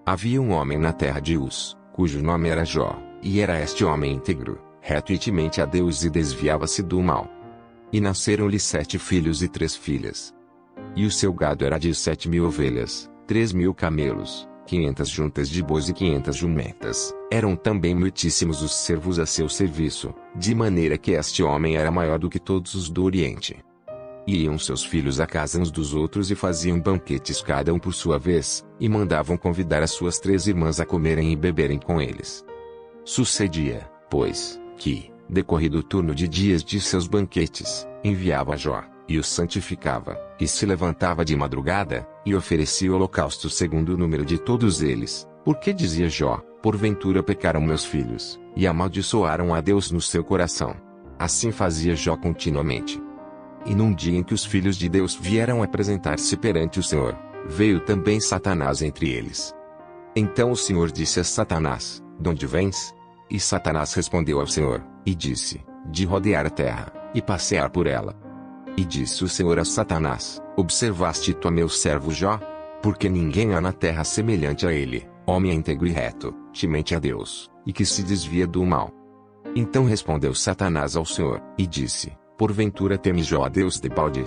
Havia um homem na terra de Uz, cujo nome era Jó, e era este homem íntegro, reto e temente a Deus e desviava-se do mal. E nasceram-lhe 7 filhos e 3 filhas. E o seu gado era de 7.000 ovelhas, 3.000 camelos, 500 juntas de bois e 500 jumentas. Eram também muitíssimos os servos a seu serviço, de maneira que este homem era maior do que todos os do Oriente. E iam seus filhos à casa uns dos outros e faziam banquetes cada um por sua vez, e mandavam convidar as suas 3 irmãs a comerem e beberem com eles. Sucedia, pois, que, decorrido o turno de dias de seus banquetes, enviava Jó, e os santificava, e se levantava de madrugada, e oferecia holocausto segundo o número de todos eles, porque dizia Jó: porventura pecaram meus filhos, e amaldiçoaram a Deus no seu coração. Assim fazia Jó continuamente. E num dia em que os filhos de Deus vieram apresentar-se perante o Senhor, veio também Satanás entre eles. Então o Senhor disse a Satanás: donde vens? E Satanás respondeu ao Senhor, e disse: de rodear a terra, e passear por ela. E disse o Senhor a Satanás: observaste tu a meu servo Jó? Porque ninguém há na terra semelhante a ele, homem íntegro e reto, temente a Deus, e que se desvia do mal. Então respondeu Satanás ao Senhor, e disse: porventura teme Jó a Deus debalde?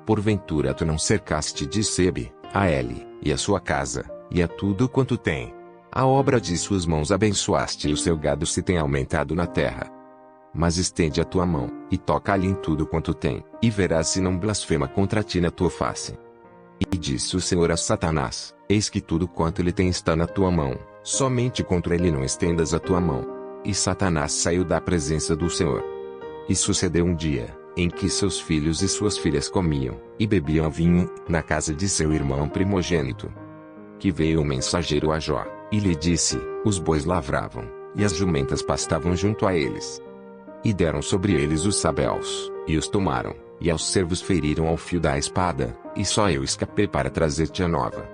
Porventura tu não cercaste de Sebe, a ele, e a sua casa, e a tudo quanto tem? A obra de suas mãos abençoaste e o seu gado se tem aumentado na terra. Mas estende a tua mão, e toca-lhe em tudo quanto tem, e verás se não blasfema contra ti na tua face. E disse o Senhor a Satanás: eis que tudo quanto ele tem está na tua mão, somente contra ele não estendas a tua mão. E Satanás saiu da presença do Senhor. E sucedeu um dia, em que seus filhos e suas filhas comiam, e bebiam vinho, na casa de seu irmão primogênito. Que veio um mensageiro a Jó, e lhe disse: os bois lavravam, e as jumentas pastavam junto a eles. E deram sobre eles os sabéus, e os tomaram, e aos servos feriram ao fio da espada, e só eu escapei para trazer-te a nova.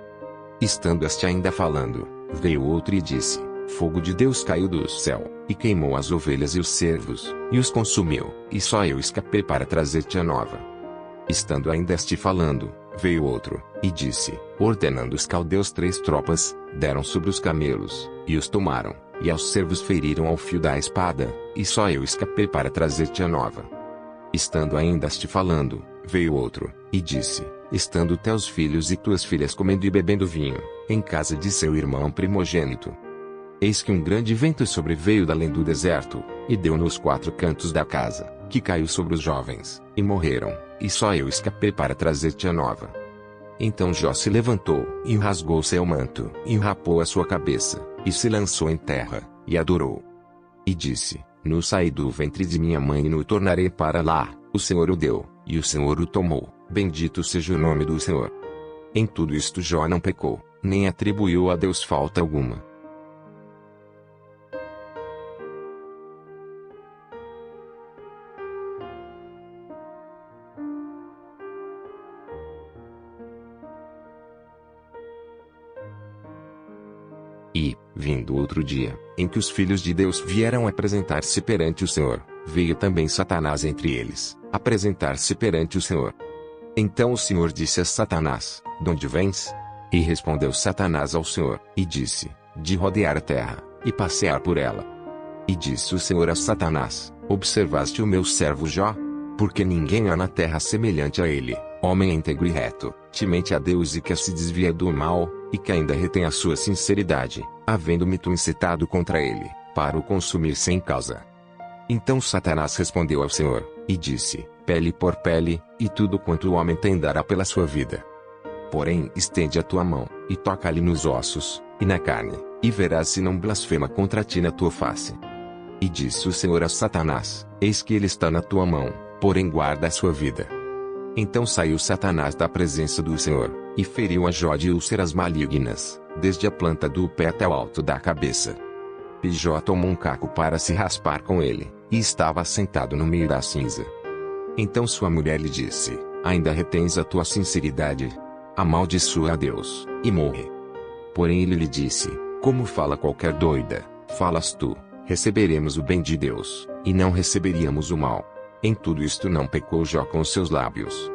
Estando este ainda falando, veio outro e disse: fogo de Deus caiu do céu, e queimou as ovelhas e os servos, e os consumiu, e só eu escapei para trazer-te a nova. Estando ainda este falando, veio outro, e disse: ordenando os caldeus 3 tropas, deram sobre os camelos, e os tomaram, e aos servos feriram ao fio da espada, e só eu escapei para trazer-te a nova. Estando ainda este falando, veio outro, e disse: estando teus filhos e tuas filhas comendo e bebendo vinho, em casa de seu irmão primogênito. Eis que um grande vento sobreveio da além do deserto, e deu nos 4 cantos da casa, que caiu sobre os jovens, e morreram, e só eu escapei para trazer-te a nova. Então Jó se levantou, e rasgou seu manto, e rapou a sua cabeça, e se lançou em terra, e adorou. E disse: no saí do ventre de minha mãe e no tornarei para lá, o Senhor o deu, e o Senhor o tomou, bendito seja o nome do Senhor. Em tudo isto Jó não pecou, nem atribuiu a Deus falta alguma. E, vindo outro dia, em que os filhos de Deus vieram apresentar-se perante o Senhor, veio também Satanás entre eles, apresentar-se perante o Senhor. Então o Senhor disse a Satanás: donde vens? E respondeu Satanás ao Senhor, e disse: de rodear a terra, e passear por ela. E disse o Senhor a Satanás: observaste o meu servo Jó? Porque ninguém há na terra semelhante a ele, homem íntegro e reto, temente a Deus e que se desvia do mal, e que ainda retém a sua sinceridade, havendo-me tu incitado contra ele, para o consumir sem causa. Então Satanás respondeu ao Senhor, e disse: pele por pele, e tudo quanto o homem tem dará pela sua vida. Porém estende a tua mão, e toca-lhe nos ossos, e na carne, e verás se não blasfema contra ti na tua face. E disse o Senhor a Satanás: eis que ele está na tua mão, porém guarda a sua vida. Então saiu Satanás da presença do Senhor, e feriu a Jó de úlceras malignas, desde a planta do pé até o alto da cabeça. E Jó tomou um caco para se raspar com ele, e estava sentado no meio da cinza. Então sua mulher lhe disse: ainda retens a tua sinceridade? Amaldiçoa a Deus, e morre. Porém ele lhe disse: como fala qualquer doida, falas tu, receberemos o bem de Deus, e não receberíamos o mal. Em tudo isto não pecou Jó com seus lábios.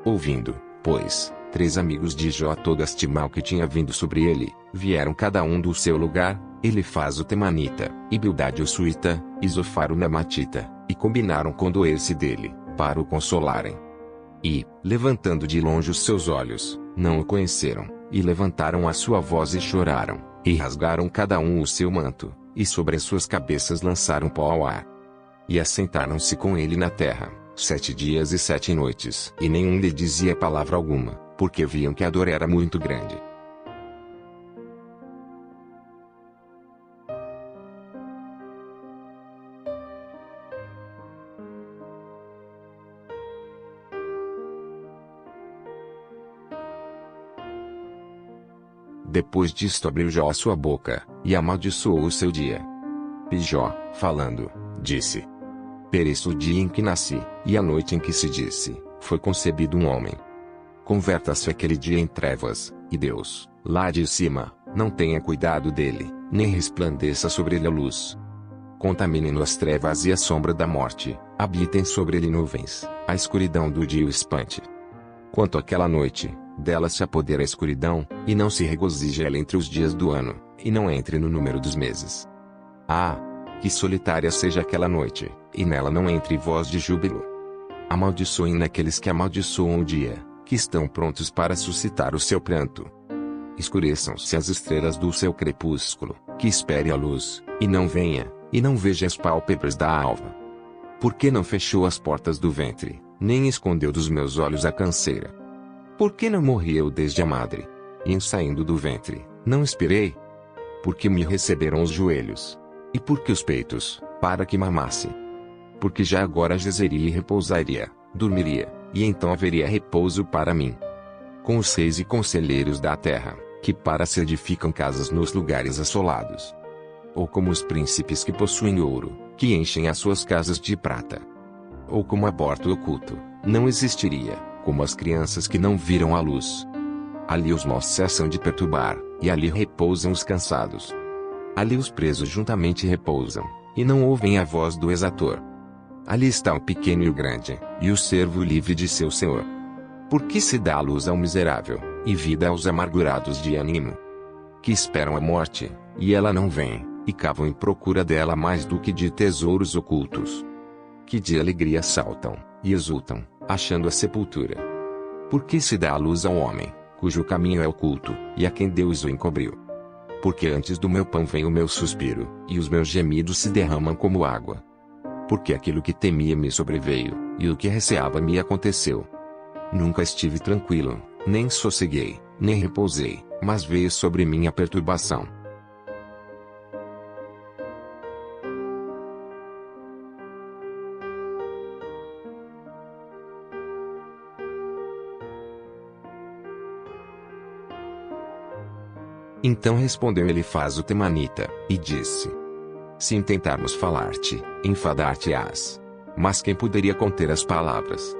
Ouvindo, pois, 3 amigos de Jó, todo este mal que tinha vindo sobre ele, vieram cada um do seu lugar, Elifaz o Temanita, e Bildade o Suíta, e Zofar o Namatita, e combinaram condoer-se dele, para o consolarem. E, levantando de longe os seus olhos, não o conheceram, e levantaram a sua voz e choraram, e rasgaram cada um o seu manto, e sobre as suas cabeças lançaram pó ao ar. E assentaram-se com ele na terra, 7 dias e 7 noites, e nenhum lhe dizia palavra alguma, porque viam que a dor era muito grande. Depois disto abriu Jó a sua boca, e amaldiçoou o seu dia. E Jó, falando, disse: Pereço o dia em que nasci, e a noite em que se disse, foi concebido um homem. Converta-se aquele dia em trevas, e Deus, lá de cima, não tenha cuidado dele, nem resplandeça sobre ele a luz. Contamine-no as trevas e a sombra da morte, habitem sobre ele nuvens, a escuridão do dia o espante. Quanto àquela noite, dela se apodera a escuridão, e não se regozije ela entre os dias do ano, e não entre no número dos meses. Ah, que solitária seja aquela noite, e nela não entre voz de júbilo. Amaldiçoem naqueles que amaldiçoam o dia, que estão prontos para suscitar o seu pranto. Escureçam-se as estrelas do seu crepúsculo, que espere a luz, e não venha, e não veja as pálpebras da alva. Por que não fechou as portas do ventre, nem escondeu dos meus olhos a canseira? Por que não morri eu desde a madre? E em saindo do ventre, não esperei? Porque me receberam os joelhos. E porque os peitos, para que mamasse? Porque já agora jazeria e repousaria, dormiria, e então haveria repouso para mim. Com os reis e conselheiros da terra, que para se edificam casas nos lugares assolados. Ou como os príncipes que possuem ouro, que enchem as suas casas de prata. Ou como aborto oculto, não existiria, como as crianças que não viram a luz. Ali os maus cessam de perturbar, e ali repousam os cansados. Ali os presos juntamente repousam, e não ouvem a voz do exator. Ali está o pequeno e o grande, e o servo livre de seu senhor. Porque se dá luz ao miserável, e vida aos amargurados de ânimo, que esperam a morte, e ela não vem, e cavam em procura dela mais do que de tesouros ocultos. Que de alegria saltam, e exultam, achando a sepultura. Porque se dá a luz ao homem, cujo caminho é oculto, e a quem Deus o encobriu. Porque antes do meu pão vem o meu suspiro, e os meus gemidos se derramam como água. Porque aquilo que temia me sobreveio, e o que receava me aconteceu. Nunca estive tranquilo, nem sosseguei, nem repousei, mas veio sobre mim a perturbação. Então respondeu Elifaz o Temanita, e disse: Se intentarmos falar-te, enfadar-te-ás. Mas quem poderia conter as palavras?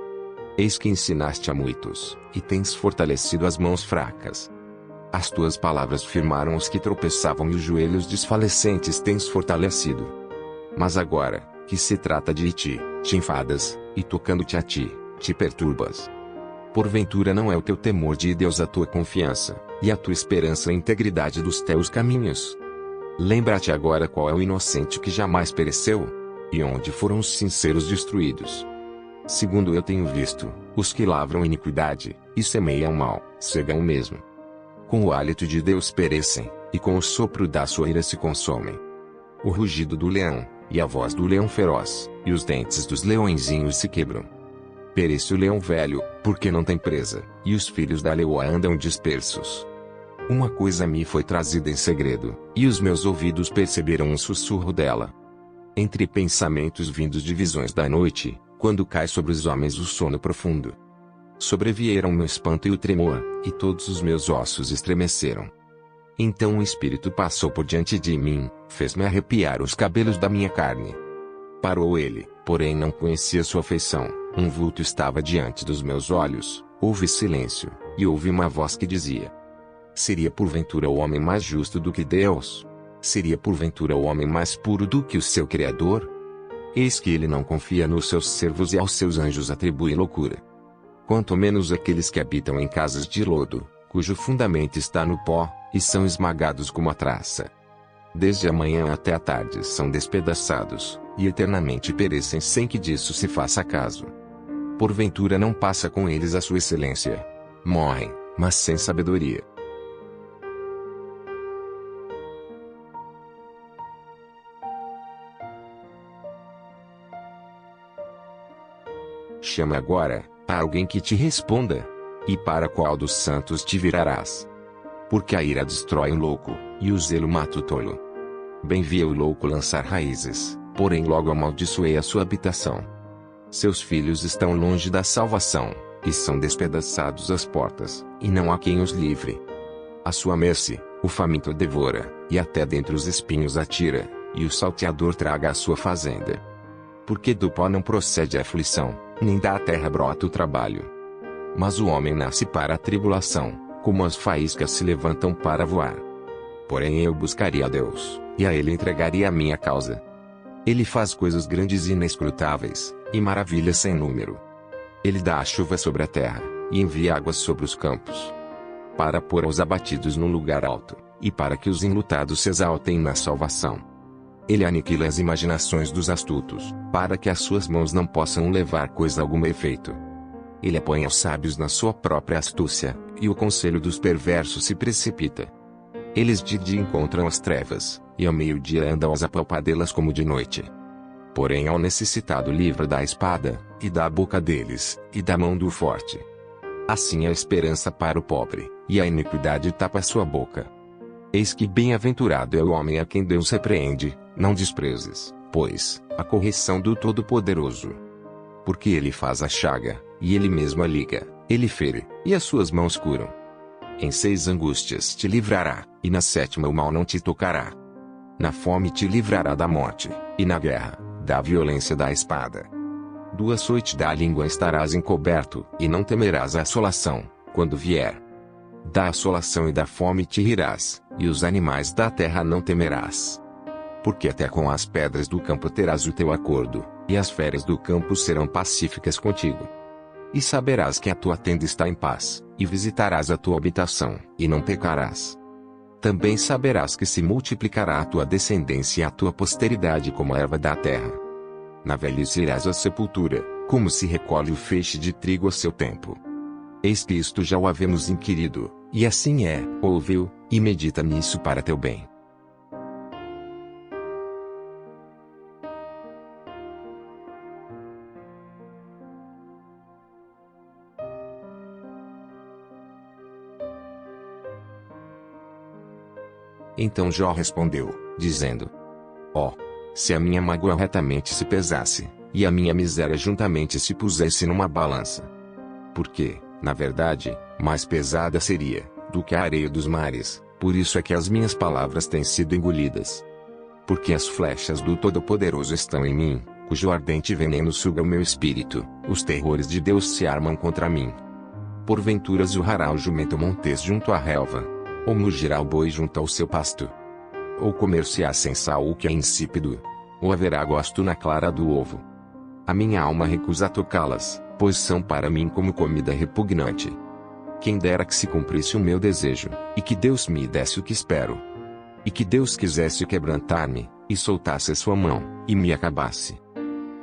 Eis que ensinaste a muitos, e tens fortalecido as mãos fracas. As tuas palavras firmaram os que tropeçavam e os joelhos desfalecentes tens fortalecido. Mas agora, que se trata de ti, te enfadas, e tocando-te a ti, te perturbas. Porventura não é o teu temor de Deus a tua confiança, e a tua esperança a integridade dos teus caminhos? Lembra-te agora qual é o inocente que jamais pereceu? E onde foram os sinceros destruídos? Segundo eu tenho visto, os que lavram iniquidade, e semeiam mal, cegam o mesmo. Com o hálito de Deus perecem, e com o sopro da sua ira se consomem. O rugido do leão, e a voz do leão feroz, e os dentes dos leõezinhos se quebram. Perece o leão velho, porque não tem presa, e os filhos da leoa andam dispersos. Uma coisa me foi trazida em segredo, e os meus ouvidos perceberam um sussurro dela. Entre pensamentos vindos de visões da noite, quando cai sobre os homens o sono profundo. Sobrevieram-me o espanto e o tremor, e todos os meus ossos estremeceram. Então o Espírito passou por diante de mim, fez-me arrepiar os cabelos da minha carne. Parou ele, porém não conhecia sua feição, um vulto estava diante dos meus olhos, houve silêncio, e ouvi uma voz que dizia: Seria porventura o homem mais justo do que Deus? Seria porventura o homem mais puro do que o seu Criador? Eis que ele não confia nos seus servos e aos seus anjos atribui loucura. quanto menos aqueles que habitam em casas de lodo, cujo fundamento está no pó, e são esmagados como a traça. Desde a manhã até a tarde são despedaçados, e eternamente perecem sem que disso se faça caso. Porventura não passa com eles a sua excelência. Morrem, mas sem sabedoria. Chama agora, a alguém que te responda. E para qual dos santos te virarás? Porque a ira destrói o louco, e o zelo mata o tolo. Bem via o louco lançar raízes, porém logo amaldiçoei a sua habitação. Seus filhos estão longe da salvação, e são despedaçados às portas, e não há quem os livre. À sua mercê, o faminto devora, e até dentre os espinhos atira, e o salteador traga a sua fazenda. Porque do pó não procede a aflição, nem da terra brota o trabalho. Mas o homem nasce para a tribulação, como as faíscas se levantam para voar. Porém eu buscaria a Deus, e a Ele entregaria a minha causa. Ele faz coisas grandes e inescrutáveis, e maravilhas sem número. Ele dá a chuva sobre a terra, e envia águas sobre os campos. Para pôr os abatidos num lugar alto, e para que os enlutados se exaltem na salvação. Ele aniquila as imaginações dos astutos, para que as suas mãos não possam levar coisa alguma a efeito. Ele apanha os sábios na sua própria astúcia, e o conselho dos perversos se precipita. Eles de dia encontram as trevas, e ao meio-dia andam às apalpadeiras como de noite. Porém ao necessitado livra da espada, e da boca deles, e da mão do forte. Assim a esperança para o pobre, e a iniquidade tapa sua boca. Eis que bem-aventurado é o homem a quem Deus repreende, não desprezes, pois, a correção do Todo-Poderoso. Porque ele faz a chaga, e ele mesmo a liga, ele fere, e as suas mãos curam. Em 6 angústias te livrará, e na 7ª o mal não te tocará. Na fome te livrará da morte, e na guerra, da violência da espada. Do açoite da língua estarás encoberto, e não temerás a assolação, quando vier. Da assolação e da fome te rirás, e os animais da terra não temerás. Porque até com as pedras do campo terás o teu acordo, e as feras do campo serão pacíficas contigo. E saberás que a tua tenda está em paz, e visitarás a tua habitação, e não pecarás. Também saberás que se multiplicará a tua descendência e a tua posteridade como a erva da terra. Na velhice irás à sepultura, como se recolhe o feixe de trigo a seu tempo. Eis que isto já o havemos inquirido, e assim é, ouve-o, e medita nisso para teu bem. Então Jó respondeu, dizendo: Ó, se a minha mágoa retamente se pesasse, e a minha miséria juntamente se pusesse numa balança. Porque, na verdade, mais pesada seria, do que a areia dos mares, por isso é que as minhas palavras têm sido engolidas. Porque as flechas do Todo-Poderoso estão em mim, cujo ardente veneno suga o meu espírito, os terrores de Deus se armam contra mim. Porventura zurrará o jumento montês junto à relva, ou mugirá o boi junto ao seu pasto. Ou comer-se-á sem sal o que é insípido, ou haverá gosto na clara do ovo. A minha alma recusa tocá-las, pois são para mim como comida repugnante. Quem dera que se cumprisse o meu desejo, e que Deus me desse o que espero. E que Deus quisesse quebrantar-me, e soltasse a sua mão, e me acabasse.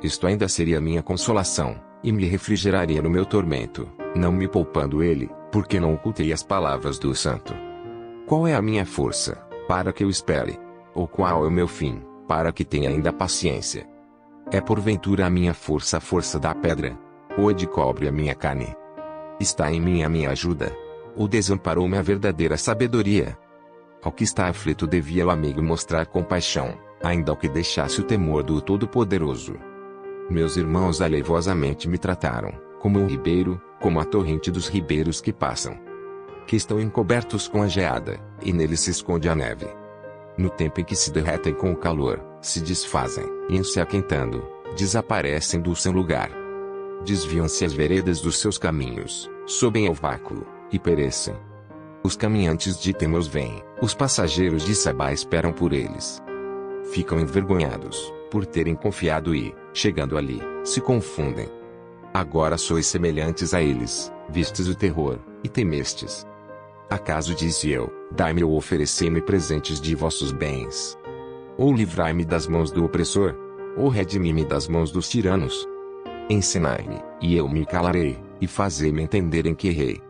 Isto ainda seria minha consolação, e me refrigeraria no meu tormento, não me poupando ele, porque não ocultei as palavras do santo. Qual é a minha força, para que eu espere? Ou qual é o meu fim, para que tenha ainda paciência? É porventura a minha força a força da pedra? Ou é de cobre a minha carne? Está em mim a minha ajuda? Ou desamparou-me a verdadeira sabedoria? Ao que está aflito devia o amigo mostrar compaixão, ainda ao que deixasse o temor do Todo-Poderoso. Meus irmãos aleivosamente me trataram, como um ribeiro, como a torrente dos ribeiros que passam. Que estão encobertos com a geada, e neles se esconde a neve. No tempo em que se derretem com o calor, se desfazem, e em se aquentando, desaparecem do seu lugar. Desviam-se as veredas dos seus caminhos, sobem ao vácuo, e perecem. Os caminhantes de Temos vêm, os passageiros de Sabá esperam por eles. Ficam envergonhados, por terem confiado e, chegando ali, se confundem. Agora sois semelhantes a eles, vistes o terror, e temestes. Acaso disse eu, dai-me ou oferecei-me presentes de vossos bens? Ou livrai-me das mãos do opressor? Ou redimi-me das mãos dos tiranos? Ensinai-me, e eu me calarei, e fazei-me entender em que errei.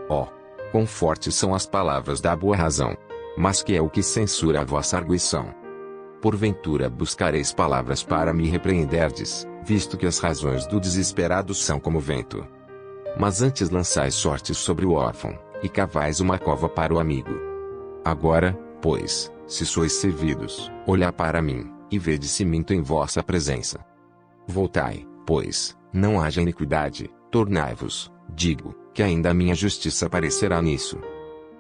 Ó, quão fortes são as palavras da boa razão! Mas que é o que censura a vossa arguição? Porventura buscareis palavras para me repreenderdes, visto que as razões do desesperado são como vento. Mas antes lançais sortes sobre o órfão, e cavais uma cova para o amigo. Agora, pois, se sois servidos, olhai para mim, e vede se minto em vossa presença. Voltai, pois, não haja iniquidade, tornai-vos, digo, que ainda a minha justiça aparecerá nisso.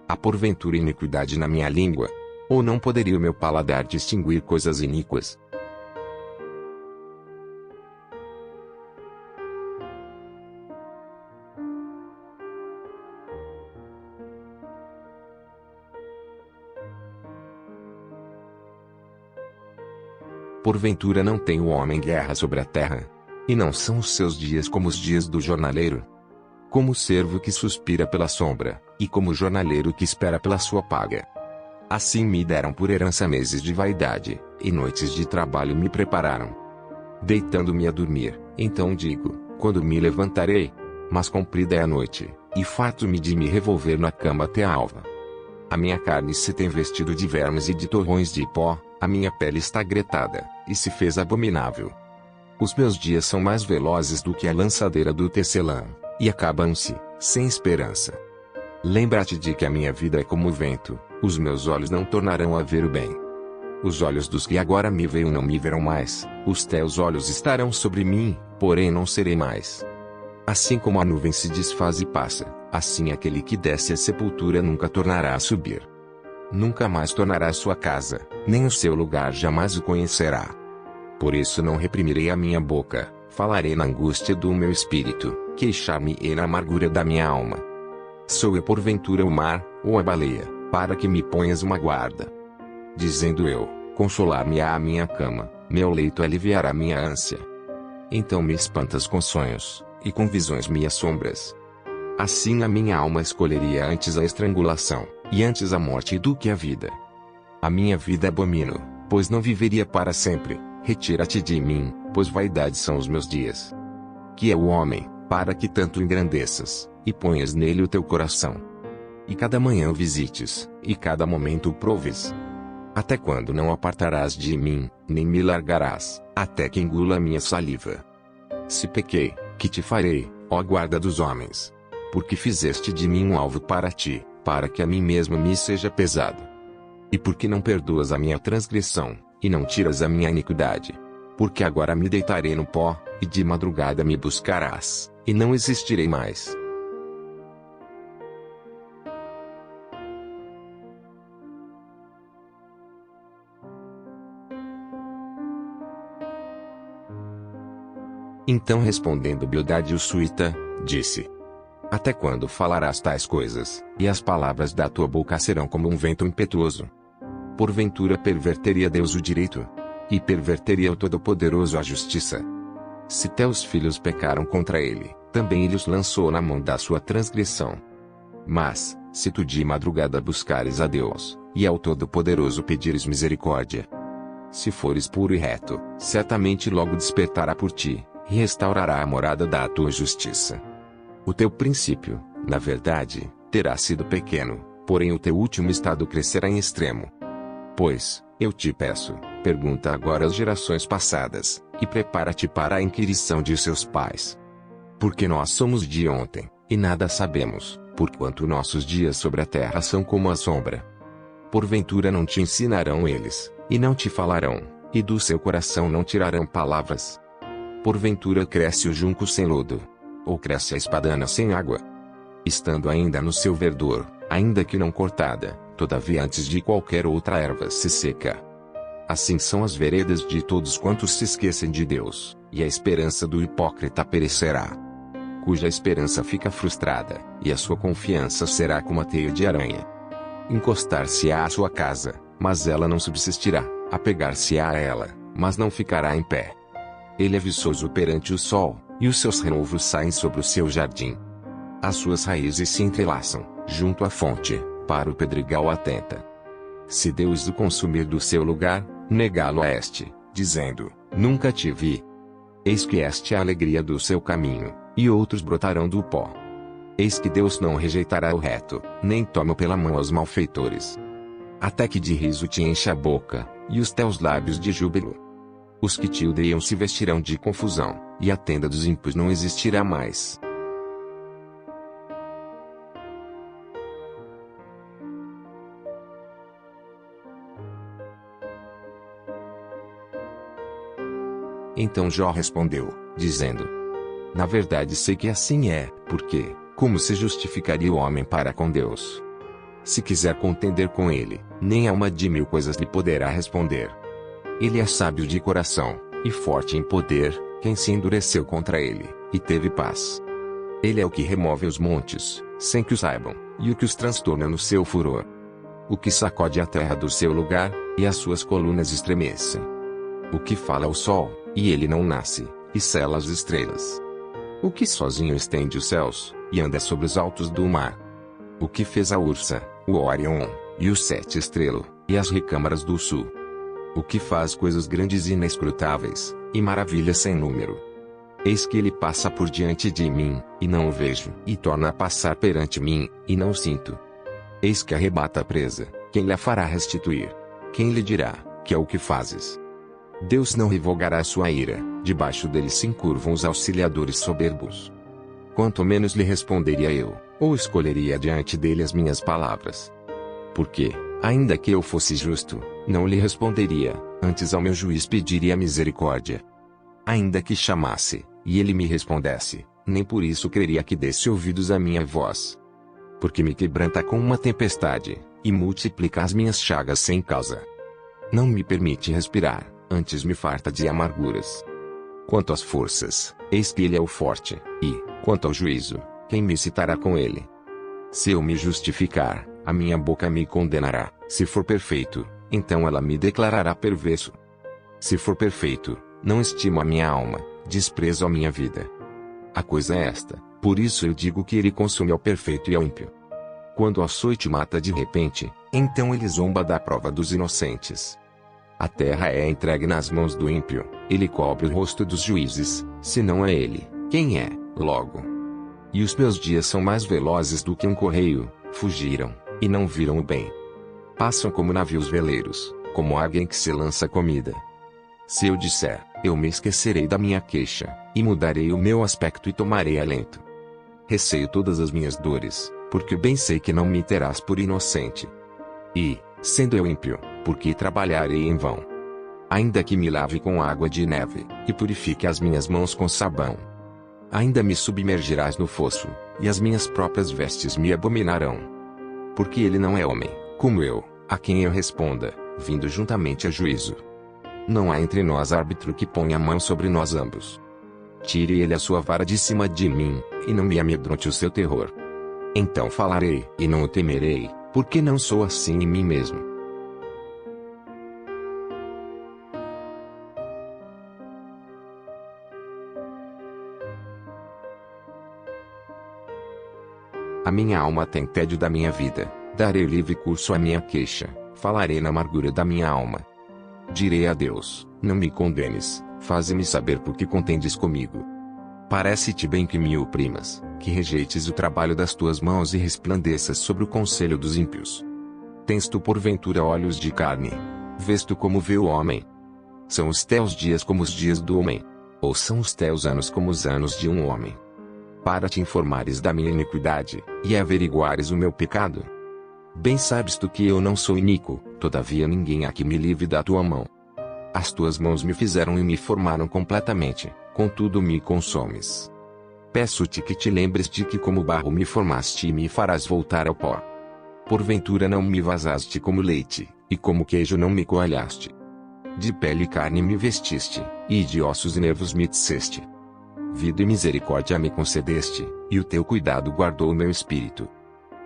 Há porventura iniquidade na minha língua? Ou não poderia o meu paladar distinguir coisas iníquas? Porventura não tem o homem guerra sobre a terra? E não são os seus dias como os dias do jornaleiro? Como o servo que suspira pela sombra, e como o jornaleiro que espera pela sua paga. Assim me deram por herança meses de vaidade, e noites de trabalho me prepararam. Deitando-me a dormir, então digo, quando me levantarei? Mas comprida é a noite, e farto-me de me revolver na cama até a alva. A minha carne se tem vestido de vermes e de torrões de pó, a minha pele está gretada, e se fez abominável. Os meus dias são mais velozes do que a lançadeira do tecelã, e acabam-se, sem esperança. Lembra-te de que a minha vida é como o vento, os meus olhos não tornarão a ver o bem. Os olhos dos que agora me veem não me verão mais, os teus olhos estarão sobre mim, porém não serei mais. Assim como a nuvem se desfaz e passa, assim aquele que desce à sepultura nunca tornará a subir. Nunca mais tornará à sua casa, nem o seu lugar jamais o conhecerá. Por isso não reprimirei a minha boca, falarei na angústia do meu espírito, queixar-me-ei na amargura da minha alma. Sou eu porventura o mar, ou a baleia, para que me ponhas uma guarda? Dizendo eu, consolar-me-á a minha cama, meu leito aliviará minha ânsia. Então me espantas com sonhos, e com visões me assombras. Assim a minha alma escolheria antes a estrangulação, e antes a morte do que a vida. A minha vida abomino, pois não viveria para sempre, retira-te de mim, pois vaidade são os meus dias. Que é o homem, para que tanto engrandeças, e ponhas nele o teu coração. E cada manhã o visites, e cada momento o proves. Até quando não apartarás de mim, nem me largarás, até que engula a minha saliva? Se pequei, que te farei, ó guarda dos homens? Porque fizeste de mim um alvo para ti, para que a mim mesmo me seja pesado. E porque não perdoas a minha transgressão, e não tiras a minha iniquidade? Porque agora me deitarei no pó, e de madrugada me buscarás, e não existirei mais. Então respondendo Bildade o Suíta, disse: Até quando falarás tais coisas, e as palavras da tua boca serão como um vento impetuoso? Porventura perverteria Deus o direito? E perverteria o Todo-Poderoso a justiça? Se teus filhos pecaram contra ele, também ele os lançou na mão da sua transgressão. Mas, se tu de madrugada buscares a Deus, e ao Todo-Poderoso pedires misericórdia, se fores puro e reto, certamente logo despertará por ti, e restaurará a morada da tua justiça. O teu princípio, na verdade, terá sido pequeno, porém o teu último estado crescerá em extremo. Pois, eu te peço, pergunta agora às gerações passadas, e prepara-te para a inquirição de seus pais. Porque nós somos de ontem, e nada sabemos, porquanto nossos dias sobre a terra são como a sombra. Porventura não te ensinarão eles, e não te falarão, e do seu coração não tirarão palavras. Porventura cresce o junco sem lodo, ou cresce a espadana sem água. Estando ainda no seu verdor, ainda que não cortada, todavia antes de qualquer outra erva se seca. Assim são as veredas de todos quantos se esquecem de Deus, e a esperança do hipócrita perecerá. Cuja esperança fica frustrada, e a sua confiança será como a teia de aranha. Encostar-se-á à sua casa, mas ela não subsistirá, apegar-se-á a ela, mas não ficará em pé. Ele é viçoso perante o sol, e os seus renovos saem sobre o seu jardim. As suas raízes se entrelaçam, junto à fonte, para o pedregal atenta. Se Deus o consumir do seu lugar, negá-lo a este, dizendo, nunca te vi. Eis que esta é a alegria do seu caminho, e outros brotarão do pó. Eis que Deus não rejeitará o reto, nem toma pela mão aos malfeitores. Até que de riso te encha a boca, e os teus lábios de júbilo. Os que te odeiam se vestirão de confusão, e a tenda dos ímpios não existirá mais. Então Jó respondeu, dizendo: na verdade sei que assim é, porque, como se justificaria o homem para com Deus? Se quiser contender com ele, nem a uma de 1000 coisas lhe poderá responder. Ele é sábio de coração, e forte em poder, quem se endureceu contra ele, e teve paz. Ele é o que remove os montes, sem que o saibam, e o que os transtorna no seu furor. O que sacode a terra do seu lugar, e as suas colunas estremecem. O que fala ao sol, e ele não nasce, e sela as estrelas. O que sozinho estende os céus, e anda sobre os altos do mar. O que fez a Ursa, o Orion, e o Sete Estrelo, e as recâmaras do sul. O que faz coisas grandes e inescrutáveis, e maravilhas sem número. Eis que ele passa por diante de mim, e não o vejo, e torna a passar perante mim, e não o sinto. Eis que arrebata a presa, quem lhe a fará restituir? Quem lhe dirá, que é o que fazes? Deus não revogará a sua ira, debaixo dele se encurvam os auxiliadores soberbos. Quanto menos lhe responderia eu, ou escolheria diante dele as minhas palavras. Porque, ainda que eu fosse justo, não lhe responderia, antes ao meu juiz pediria misericórdia. Ainda que chamasse, e ele me respondesse, nem por isso creria que desse ouvidos à minha voz. Porque me quebranta com uma tempestade, e multiplica as minhas chagas sem causa. Não me permite respirar, antes me farta de amarguras. Quanto às forças, eis que ele é o forte, e, quanto ao juízo, quem me citará com ele? Se eu me justificar, a minha boca me condenará, se for perfeito, então ela me declarará perverso. Se for perfeito, não estimo a minha alma, desprezo a minha vida. A coisa é esta, por isso eu digo que ele consome ao perfeito e ao ímpio. Quando o açoite mata de repente, então ele zomba da prova dos inocentes. A terra é entregue nas mãos do ímpio, ele cobre o rosto dos juízes, se não é ele, quem é, logo? E os meus dias são mais velozes do que um correio, fugiram, e não viram o bem. Passam como navios veleiros, como águia em que se lança comida. Se eu disser, eu me esquecerei da minha queixa, e mudarei o meu aspecto e tomarei alento. Receio todas as minhas dores, porque bem sei que não me terás por inocente. E, sendo eu ímpio, porque trabalharei em vão? Ainda que me lave com água de neve, e purifique as minhas mãos com sabão. Ainda me submergirás no fosso, e as minhas próprias vestes me abominarão. Porque ele não é homem, como eu, a quem eu responda, vindo juntamente a juízo. Não há entre nós árbitro que ponha a mão sobre nós ambos. Tire ele a sua vara de cima de mim, e não me amedronte o seu terror. Então falarei, e não o temerei, porque não sou assim em mim mesmo. A minha alma tem tédio da minha vida, darei livre curso à minha queixa, falarei na amargura da minha alma. Direi a Deus, não me condenes, faze-me saber por que contendes comigo. Parece-te bem que me oprimas, que rejeites o trabalho das tuas mãos e resplandeças sobre o conselho dos ímpios. Tens tu porventura olhos de carne? Vês tu como vê o homem? São os teus dias como os dias do homem? Ou são os teus anos como os anos de um homem? Para te informares da minha iniquidade, e averiguares o meu pecado. Bem sabes tu que eu não sou iníquo, todavia ninguém há que me livre da tua mão. As tuas mãos me fizeram e me formaram completamente, contudo me consomes. Peço-te que te lembres de que como barro me formaste e me farás voltar ao pó. Porventura não me vazaste como leite, e como queijo não me coalhaste. De pele e carne me vestiste, e de ossos e nervos me teceste. Vida e misericórdia me concedeste, e o teu cuidado guardou o meu espírito.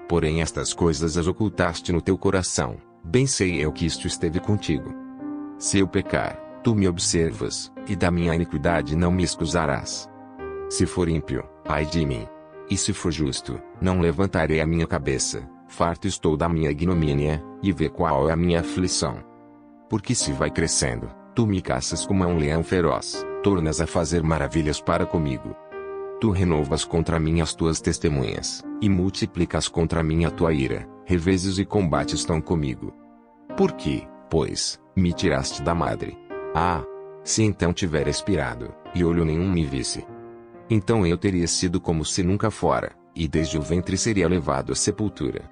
Porém estas coisas as ocultaste no teu coração, bem sei eu que isto esteve contigo. Se eu pecar, Tu me observas, e da minha iniquidade não me excusarás. Se for ímpio, ai de mim. E se for justo, não levantarei a minha cabeça. Farto estou da minha ignomínia, e vê qual é a minha aflição. Porque se vai crescendo, tu me caças como a um leão feroz, tornas a fazer maravilhas para comigo. Tu renovas contra mim as tuas testemunhas, e multiplicas contra mim a tua ira, revezes e combates estão comigo. Por que, pois, me tiraste da madre? Ah! Se então tiver expirado, e olho nenhum me visse. Então eu teria sido como se nunca fora, e desde o ventre seria levado à sepultura.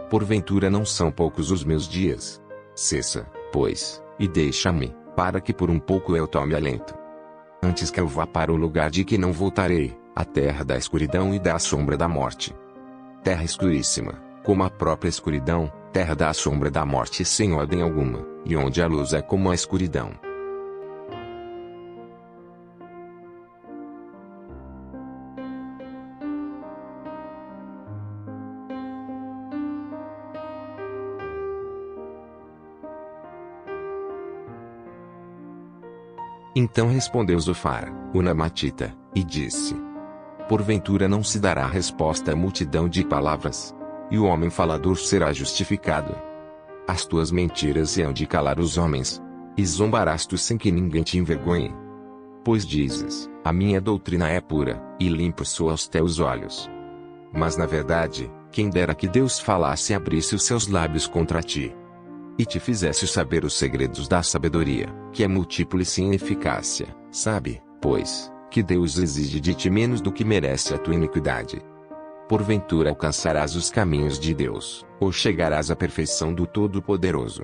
Porventura não são poucos os meus dias? Cessa, pois, e deixa-me, para que por um pouco eu tome alento. Antes que eu vá para o lugar de que não voltarei, a terra da escuridão e da sombra da morte. Terra escuríssima, como a própria escuridão, terra da sombra da morte sem ordem alguma, e onde a luz é como a escuridão. Então respondeu Zofar, o Namatita, e disse: Porventura não se dará resposta à multidão de palavras? E o homem falador será justificado? As tuas mentiras hão de calar os homens. E zombarás tu sem que ninguém te envergonhe. Pois dizes, a minha doutrina é pura, e limpo sou aos teus olhos. Mas na verdade, quem dera que Deus falasse e abrisse os seus lábios contra ti. E te fizesse saber os segredos da sabedoria, que é múltipla e sem eficácia. Sabe, pois, que Deus exige de ti menos do que merece a tua iniquidade. Porventura alcançarás os caminhos de Deus, ou chegarás à perfeição do Todo-Poderoso.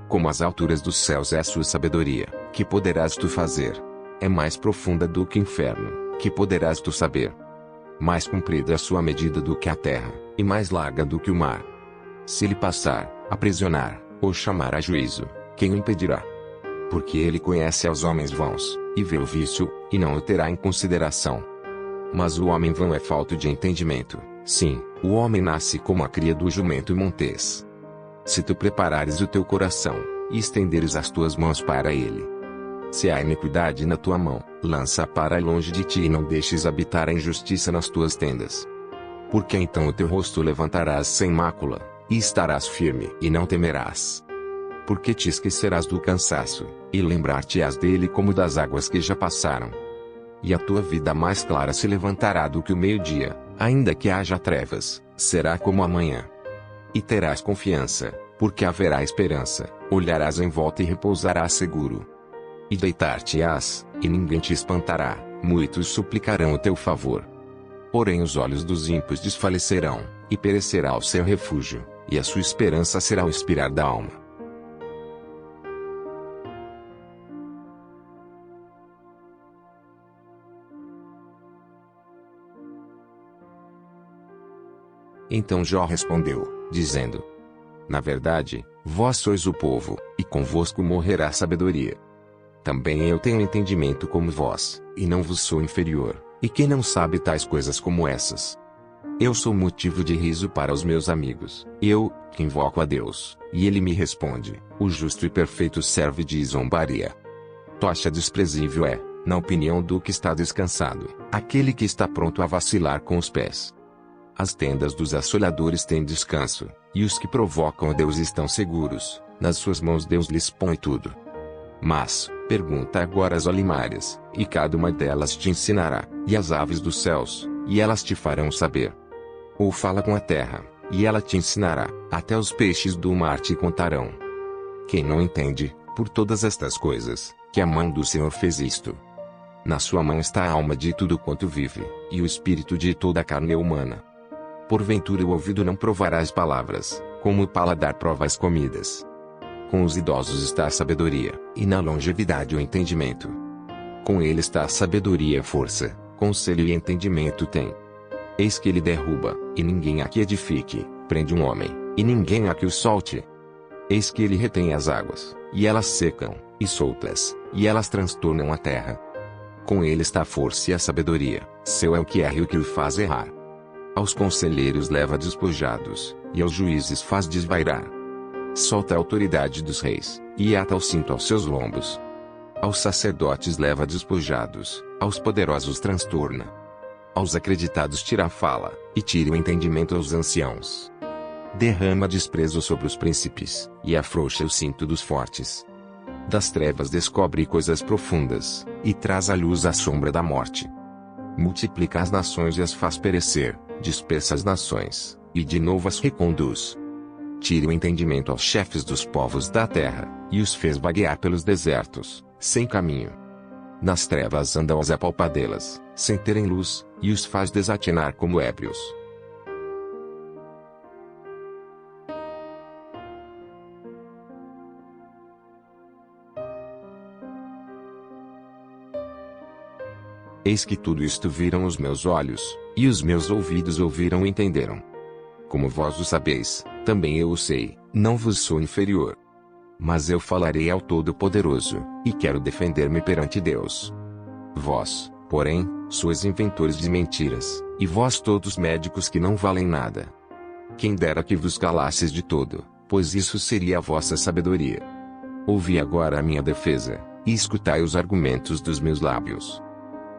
Como as alturas dos céus é a sua sabedoria, que poderás tu fazer? É mais profunda do que o inferno, que poderás tu saber? Mais comprida a sua medida do que a terra, e mais larga do que o mar. Se ele passar, aprisionar, ou chamar a juízo, quem o impedirá? Porque ele conhece aos homens vãos, e vê o vício, e não o terá em consideração. Mas o homem vão é falto de entendimento, sim, o homem nasce como a cria do jumento montês. Se tu preparares o teu coração, e estenderes as tuas mãos para ele. Se há iniquidade na tua mão, lança-a para longe de ti e não deixes habitar a injustiça nas tuas tendas. Porque então o teu rosto levantarás sem mácula, e estarás firme e não temerás. Porque te esquecerás do cansaço, e lembrar-te-ás dele como das águas que já passaram. E a tua vida mais clara se levantará do que o meio-dia, ainda que haja trevas, será como a manhã. E terás confiança, porque haverá esperança, olharás em volta e repousarás seguro. E deitar-te-ás, e ninguém te espantará, muitos suplicarão o teu favor. Porém os olhos dos ímpios desfalecerão, e perecerá o seu refúgio, e a sua esperança será o expirar da alma. Então Jó respondeu, dizendo: Na verdade, vós sois o povo, e convosco morrerá a sabedoria. Também eu tenho entendimento como vós, e não vos sou inferior, e quem não sabe tais coisas como essas? Eu sou motivo de riso para os meus amigos, eu, que invoco a Deus, e ele me responde, o justo e perfeito serve de zombaria. Tocha desprezível é, na opinião do que está descansado, aquele que está pronto a vacilar com os pés. As tendas dos assoladores têm descanso, e os que provocam a Deus estão seguros, nas suas mãos Deus lhes põe tudo. Mas, pergunta agora às olimárias, e cada uma delas te ensinará, e às aves dos céus, e elas te farão saber. Ou fala com a terra, e ela te ensinará, até os peixes do mar te contarão. Quem não entende, por todas estas coisas, que a mão do Senhor fez isto? Na sua mão está a alma de tudo quanto vive, e o espírito de toda a carne humana. Porventura o ouvido não provará as palavras, como o paladar prova as comidas. Com os idosos está a sabedoria, e na longevidade o entendimento. Com ele está a sabedoria e a força, conselho e entendimento tem. Eis que ele derruba, e ninguém a que edifique, prende um homem, e ninguém a que o solte. Eis que ele retém as águas, e elas secam, e soltas, e elas transtornam a terra. Com ele está a força e a sabedoria, seu é o que erra e o que o faz errar. Aos conselheiros leva despojados, e aos juízes faz desvairar. Solta a autoridade dos reis, e ata o cinto aos seus lombos. Aos sacerdotes leva despojados, aos poderosos transtorna. Aos acreditados tira a fala, e tira o entendimento aos anciãos. Derrama desprezo sobre os príncipes, e afrouxa o cinto dos fortes. Das trevas descobre coisas profundas, e traz à luz a sombra da morte. Multiplica as nações e as faz perecer, dispersa as nações, e de novo as reconduz. Tira o entendimento aos chefes dos povos da terra, e os fez vaguear pelos desertos, sem caminho. Nas trevas andam as apalpadelas, sem terem luz, e os faz desatinar como ébrios. Eis que tudo isto viram os meus olhos, e os meus ouvidos ouviram e entenderam. Como vós o sabeis, também eu o sei, não vos sou inferior. Mas eu falarei ao Todo-Poderoso, e quero defender-me perante Deus. Vós, porém, sois inventores de mentiras, e vós todos médicos que não valem nada. Quem dera que vos calasses de todo, pois isso seria a vossa sabedoria. Ouvi agora a minha defesa, e escutai os argumentos dos meus lábios.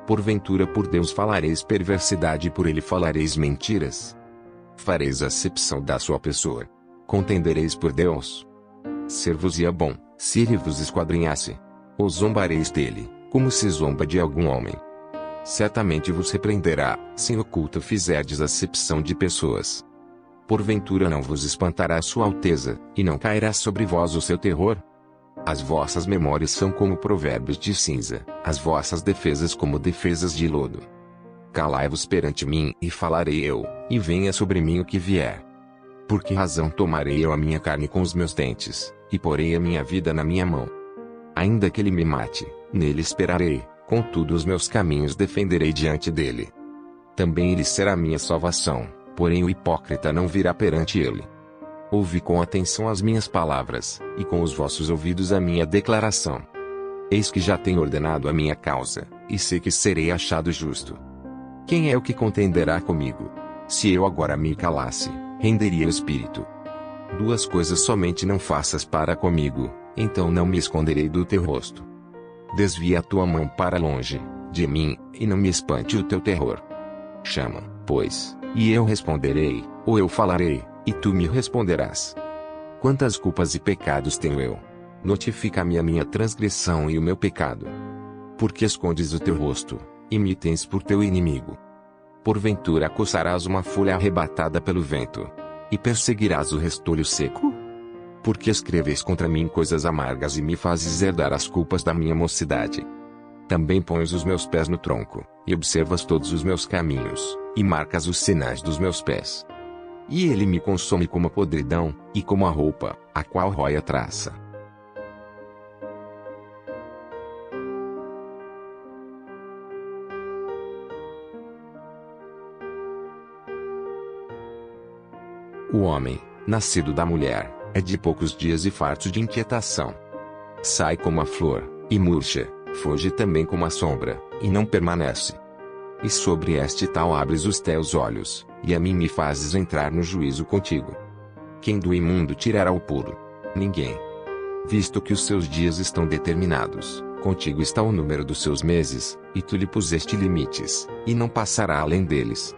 Porventura por Deus falareis perversidade e por ele falareis mentiras? Fareis acepção da sua pessoa? Contendereis por Deus? Ser-vos-ia bom, se ele vos esquadrinhasse. Ou zombareis dele, como se zomba de algum homem? Certamente vos repreenderá, se em oculto fizerdes acepção de pessoas. Porventura não vos espantará sua alteza, e não cairá sobre vós o seu terror? As vossas memórias são como provérbios de cinza, as vossas defesas como defesas de lodo. Calai-vos perante mim, e falarei eu, e venha sobre mim o que vier. Por que razão tomarei eu a minha carne com os meus dentes, e porei a minha vida na minha mão? Ainda que ele me mate, nele esperarei, contudo os meus caminhos defenderei diante dele. Também ele será minha salvação, porém o hipócrita não virá perante ele. Ouvi com atenção as minhas palavras, e com os vossos ouvidos a minha declaração. Eis que já tenho ordenado a minha causa, e sei que serei achado justo. Quem é o que contenderá comigo? Se eu agora me calasse, renderia o espírito. Duas coisas somente não faças para comigo, então não me esconderei do teu rosto. Desvia a tua mão para longe de mim, e não me espante o teu terror. Chama, pois, e eu responderei, ou eu falarei, e tu me responderás. Quantas culpas e pecados tenho eu? Notifica-me a minha transgressão e o meu pecado. Porque escondes o teu rosto, e me tens por teu inimigo? Porventura coçarás uma folha arrebatada pelo vento, e perseguirás o restolho seco? Porque escreves contra mim coisas amargas e me fazes herdar as culpas da minha mocidade. Também pões os meus pés no tronco, e observas todos os meus caminhos, e marcas os sinais dos meus pés. E ele me consome como a podridão, e como a roupa, a qual rói a traça. O homem, nascido da mulher, é de poucos dias e farto de inquietação. Sai como a flor, e murcha, foge também como a sombra, e não permanece. E sobre este tal abres os teus olhos, e a mim me fazes entrar no juízo contigo. Quem do imundo tirará o puro? Ninguém. Visto que os seus dias estão determinados, contigo está o número dos seus meses, e tu lhe puseste limites, e não passará além deles.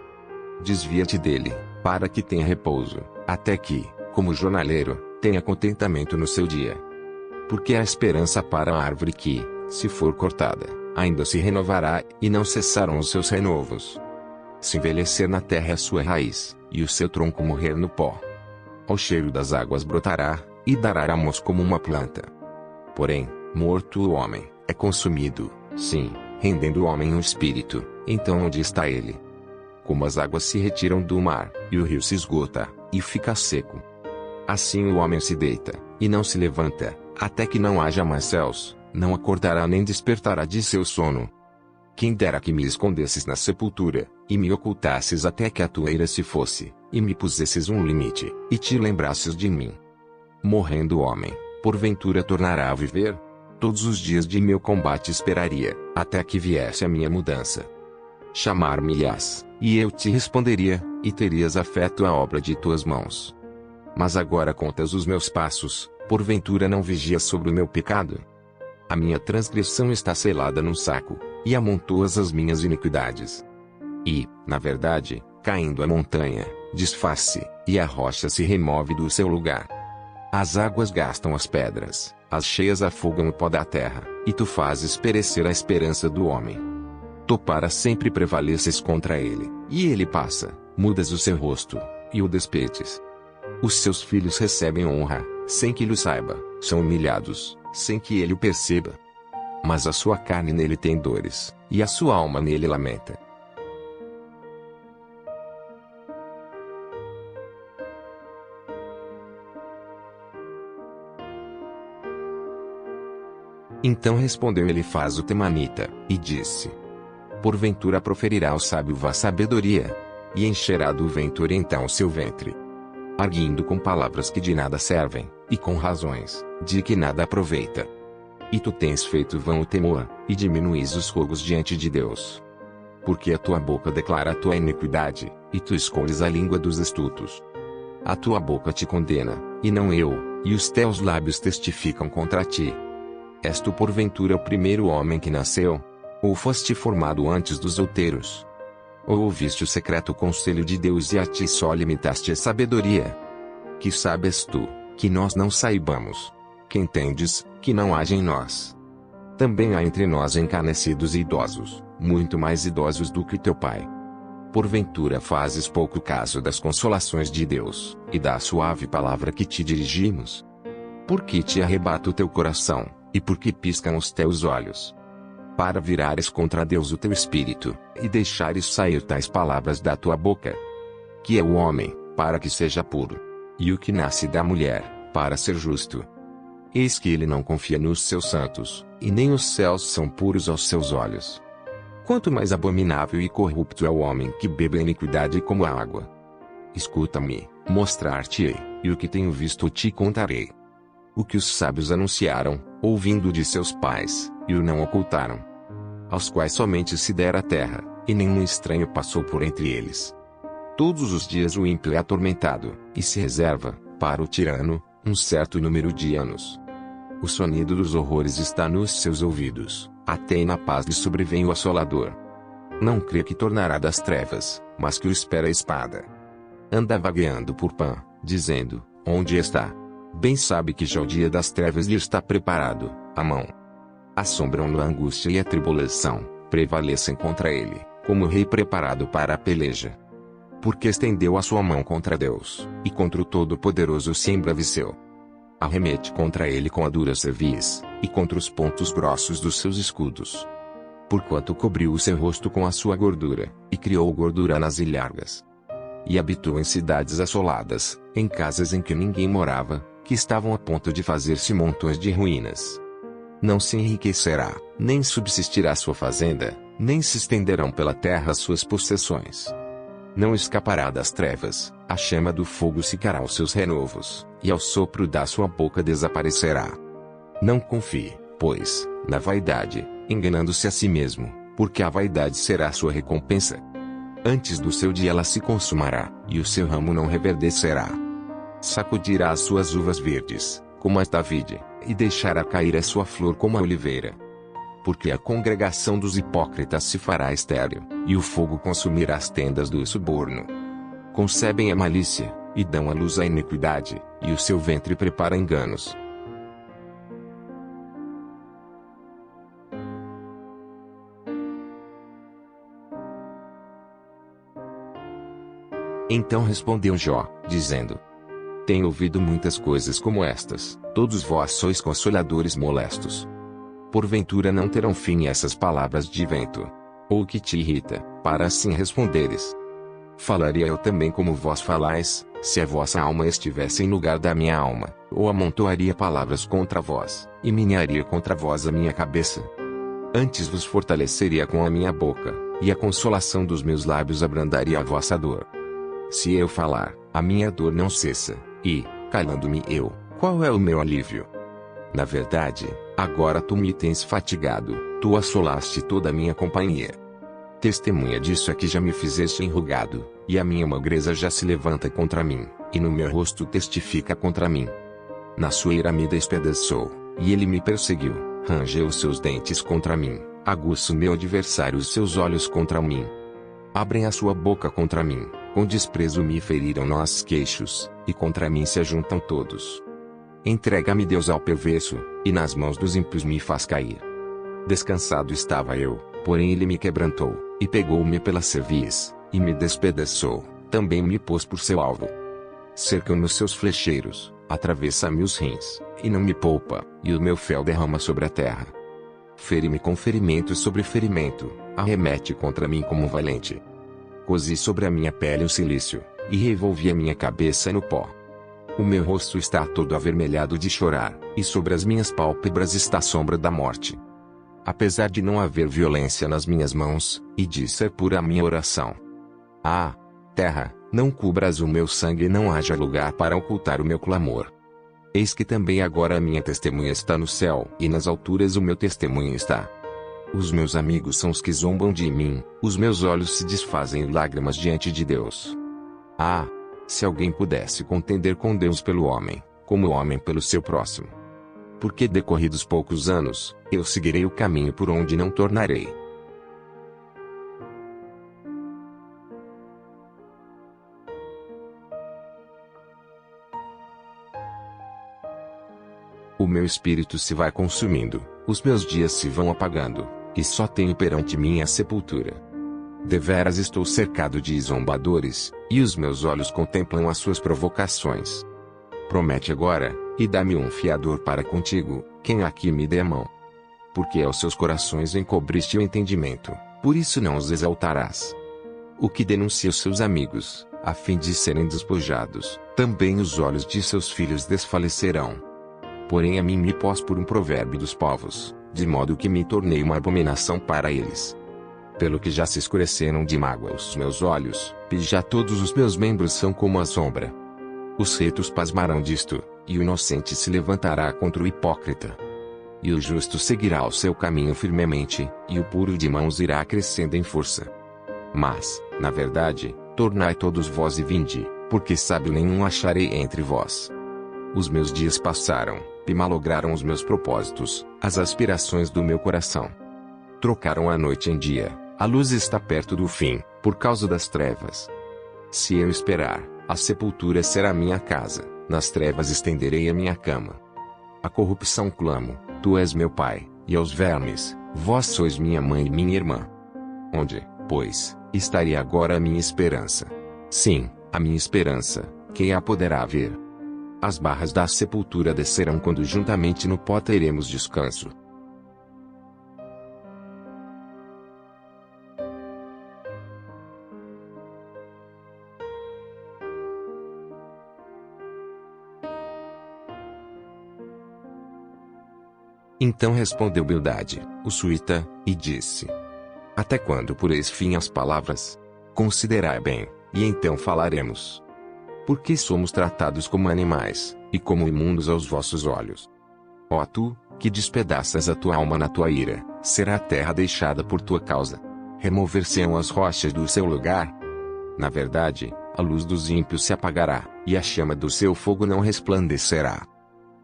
Desvia-te dele, para que tenha repouso, até que, como jornaleiro, tenha contentamento no seu dia. Porque há esperança para a árvore que, se for cortada, ainda se renovará, e não cessarão os seus renovos. Se envelhecer na terra a sua raiz, e o seu tronco morrer no pó, ao cheiro das águas brotará, e dará ramos como uma planta. Porém, morto o homem, é consumido, sim, rendendo o homem um espírito, então onde está ele? Como as águas se retiram do mar, e o rio se esgota, e fica seco. Assim o homem se deita, e não se levanta, até que não haja mais céus, não acordará nem despertará de seu sono. Quem dera que me escondesses na sepultura, e me ocultasses até que a tua ira se fosse, e me pusesses um limite, e te lembrasses de mim. Morrendo o homem, porventura tornará a viver? Todos os dias de meu combate esperaria, até que viesse a minha mudança. Chamar-me-ás, e eu te responderia, e terias afeto à obra de tuas mãos. Mas agora contas os meus passos, porventura não vigias sobre o meu pecado? A minha transgressão está selada num saco, e amontoas as minhas iniquidades. E, na verdade, caindo a montanha, desfaz-se, e a rocha se remove do seu lugar. As águas gastam as pedras, as cheias afogam o pó da terra, e tu fazes perecer a esperança do homem. Tu para sempre prevaleces contra ele, e ele passa, mudas o seu rosto, e o despedes. Os seus filhos recebem honra, sem que ele o saiba, são humilhados, sem que ele o perceba. Mas a sua carne nele tem dores, e a sua alma nele lamenta. Então respondeu Elifaz o temanita, e disse: Porventura proferirá o sábio vã sabedoria, e encherá do vento oriental seu ventre, arguindo com palavras que de nada servem, e com razões, de que nada aproveita. E tu tens feito vão o temor, e diminuís os rogos diante de Deus. Porque a tua boca declara a tua iniquidade, e tu escolhes a língua dos astutos. A tua boca te condena, e não eu, e os teus lábios testificam contra ti. És tu porventura o primeiro homem que nasceu? Ou foste formado antes dos outeiros? Ou ouviste o secreto conselho de Deus e a ti só limitaste a sabedoria? Que sabes tu, que nós não saibamos? Que entendes, que não haja em nós? Também há entre nós encanecidos e idosos, muito mais idosos do que teu pai. Porventura fazes pouco caso das consolações de Deus, e da suave palavra que te dirigimos? Por que te arrebata o teu coração, e por que piscam os teus olhos? Para virares contra Deus o teu espírito, e deixares sair tais palavras da tua boca. Que é o homem, para que seja puro? E o que nasce da mulher, para ser justo? Eis que ele não confia nos seus santos, e nem os céus são puros aos seus olhos. Quanto mais abominável e corrupto é o homem que bebe a iniquidade como a água. Escuta-me, mostrar-te-ei, e o que tenho visto te contarei. O que os sábios anunciaram, ouvindo de seus pais, e o não ocultaram. Aos quais somente se dera a terra, e nenhum estranho passou por entre eles. Todos os dias o ímpio é atormentado, e se reserva, para o tirano, um certo número de anos. O sonido dos horrores está nos seus ouvidos, até na paz lhe sobrevém o assolador. Não crê que tornará das trevas, mas que o espera a espada. Anda vagueando por Pã, dizendo, onde está? Bem sabe que já o dia das trevas lhe está preparado, à mão. Assombram-no a angústia e a tribulação, prevalecem contra ele, como rei preparado para a peleja. Porque estendeu a sua mão contra Deus, e contra o Todo-Poderoso se embraveceu. Arremete contra ele com a dura cerviz, e contra os pontos grossos dos seus escudos. Porquanto cobriu o seu rosto com a sua gordura, e criou gordura nas ilhargas. E habitou em cidades assoladas, em casas em que ninguém morava, que estavam a ponto de fazer-se montões de ruínas. Não se enriquecerá, nem subsistirá sua fazenda, nem se estenderão pela terra suas possessões. Não escapará das trevas, a chama do fogo secará aos seus renovos, e ao sopro da sua boca desaparecerá. Não confie, pois, na vaidade, enganando-se a si mesmo, porque a vaidade será a sua recompensa. Antes do seu dia ela se consumará, e o seu ramo não reverdecerá. Sacudirá as suas uvas verdes, como as da vide, e deixará cair a sua flor como a oliveira. Porque a congregação dos hipócritas se fará estéril, e o fogo consumirá as tendas do suborno. Concebem a malícia, e dão à luz a iniquidade, e o seu ventre prepara enganos. Então respondeu Jó, dizendo: Tenho ouvido muitas coisas como estas, todos vós sois consoladores molestos. Porventura não terão fim essas palavras de vento? Ou o que te irrita, para assim responderes? Falaria eu também como vós falais, se a vossa alma estivesse em lugar da minha alma, ou amontoaria palavras contra vós, e menearia contra vós a minha cabeça. Antes vos fortaleceria com a minha boca, e a consolação dos meus lábios abrandaria a vossa dor. Se eu falar, a minha dor não cessa, e, calando-me eu, qual é o meu alívio? Na verdade, agora tu me tens fatigado, tu assolaste toda a minha companhia. Testemunha disso é que já me fizeste enrugado, e a minha magreza já se levanta contra mim, e no meu rosto testifica contra mim. Na sua ira me despedaçou, e ele me perseguiu, Rangeu os seus dentes contra mim, aguça o meu adversário os seus olhos contra mim. Abrem a sua boca contra mim, com desprezo me feriram nossos queixos, e contra mim se ajuntam todos. Entrega-me Deus ao perverso, e nas mãos dos ímpios me faz cair. Descansado estava eu, porém ele me quebrantou, e pegou-me pela cerviz, e me despedaçou, também me pôs por seu alvo. Cercam-me os seus flecheiros, atravessa-me os rins, e não me poupa, e o meu fel derrama sobre a terra. Fere-me com ferimento sobre ferimento, arremete contra mim como um valente. Cozi sobre a minha pele o cilício, e revolvi a minha cabeça no pó. O meu rosto está todo avermelhado de chorar, e sobre as minhas pálpebras está a sombra da morte. Apesar de não haver violência nas minhas mãos, e de ser pura a minha oração. Ah, terra, não cubras o meu sangue e não haja lugar para ocultar o meu clamor. Eis que também agora a minha testemunha está no céu, e nas alturas o meu testemunho está. Os meus amigos são os que zombam de mim, os meus olhos se desfazem em lágrimas diante de Deus. Ah, se alguém pudesse contender com Deus pelo homem, como o homem pelo seu próximo. Porque decorridos poucos anos, eu seguirei o caminho por onde não tornarei. O meu espírito se vai consumindo, os meus dias se vão apagando, e só tenho perante mim a sepultura. Deveras estou cercado de zombadores, e os meus olhos contemplam as suas provocações. Promete agora, e dá-me um fiador para contigo, quem aqui me dê a mão. Porque aos seus corações encobriste o entendimento, por isso não os exaltarás. O que denuncia os seus amigos, a fim de serem despojados, também os olhos de seus filhos desfalecerão. Porém a mim me pôs por um provérbio dos povos, de modo que me tornei uma abominação para eles. Pelo que já se escureceram de mágoa os meus olhos, e já todos os meus membros são como a sombra. Os retos pasmarão disto, e o inocente se levantará contra o hipócrita. E o justo seguirá o seu caminho firmemente, e o puro de mãos irá crescendo em força. Mas, na verdade, tornai todos vós e vinde, porque sábio nenhum acharei entre vós. Os meus dias passaram, e malograram os meus propósitos, as aspirações do meu coração. Trocaram a noite em dia, a luz está perto do fim, por causa das trevas. Se eu esperar, a sepultura será minha casa, nas trevas estenderei a minha cama. A corrupção clamo, tu és meu pai, e aos vermes, vós sois minha mãe e minha irmã. Onde, pois, estaria agora a minha esperança? Sim, a minha esperança, quem a poderá ver? As barras da sepultura descerão quando juntamente no pó teremos descanso. Então respondeu Bildade, o suíta, e disse: Até quando poreis fim às palavras? Considerai bem, e então falaremos. Porque somos tratados como animais, e como imundos aos vossos olhos. Ó tu, que despedaças a tua alma na tua ira, será a terra deixada por tua causa. Remover-se-ão as rochas do seu lugar. Na verdade, a luz dos ímpios se apagará, e a chama do seu fogo não resplandecerá.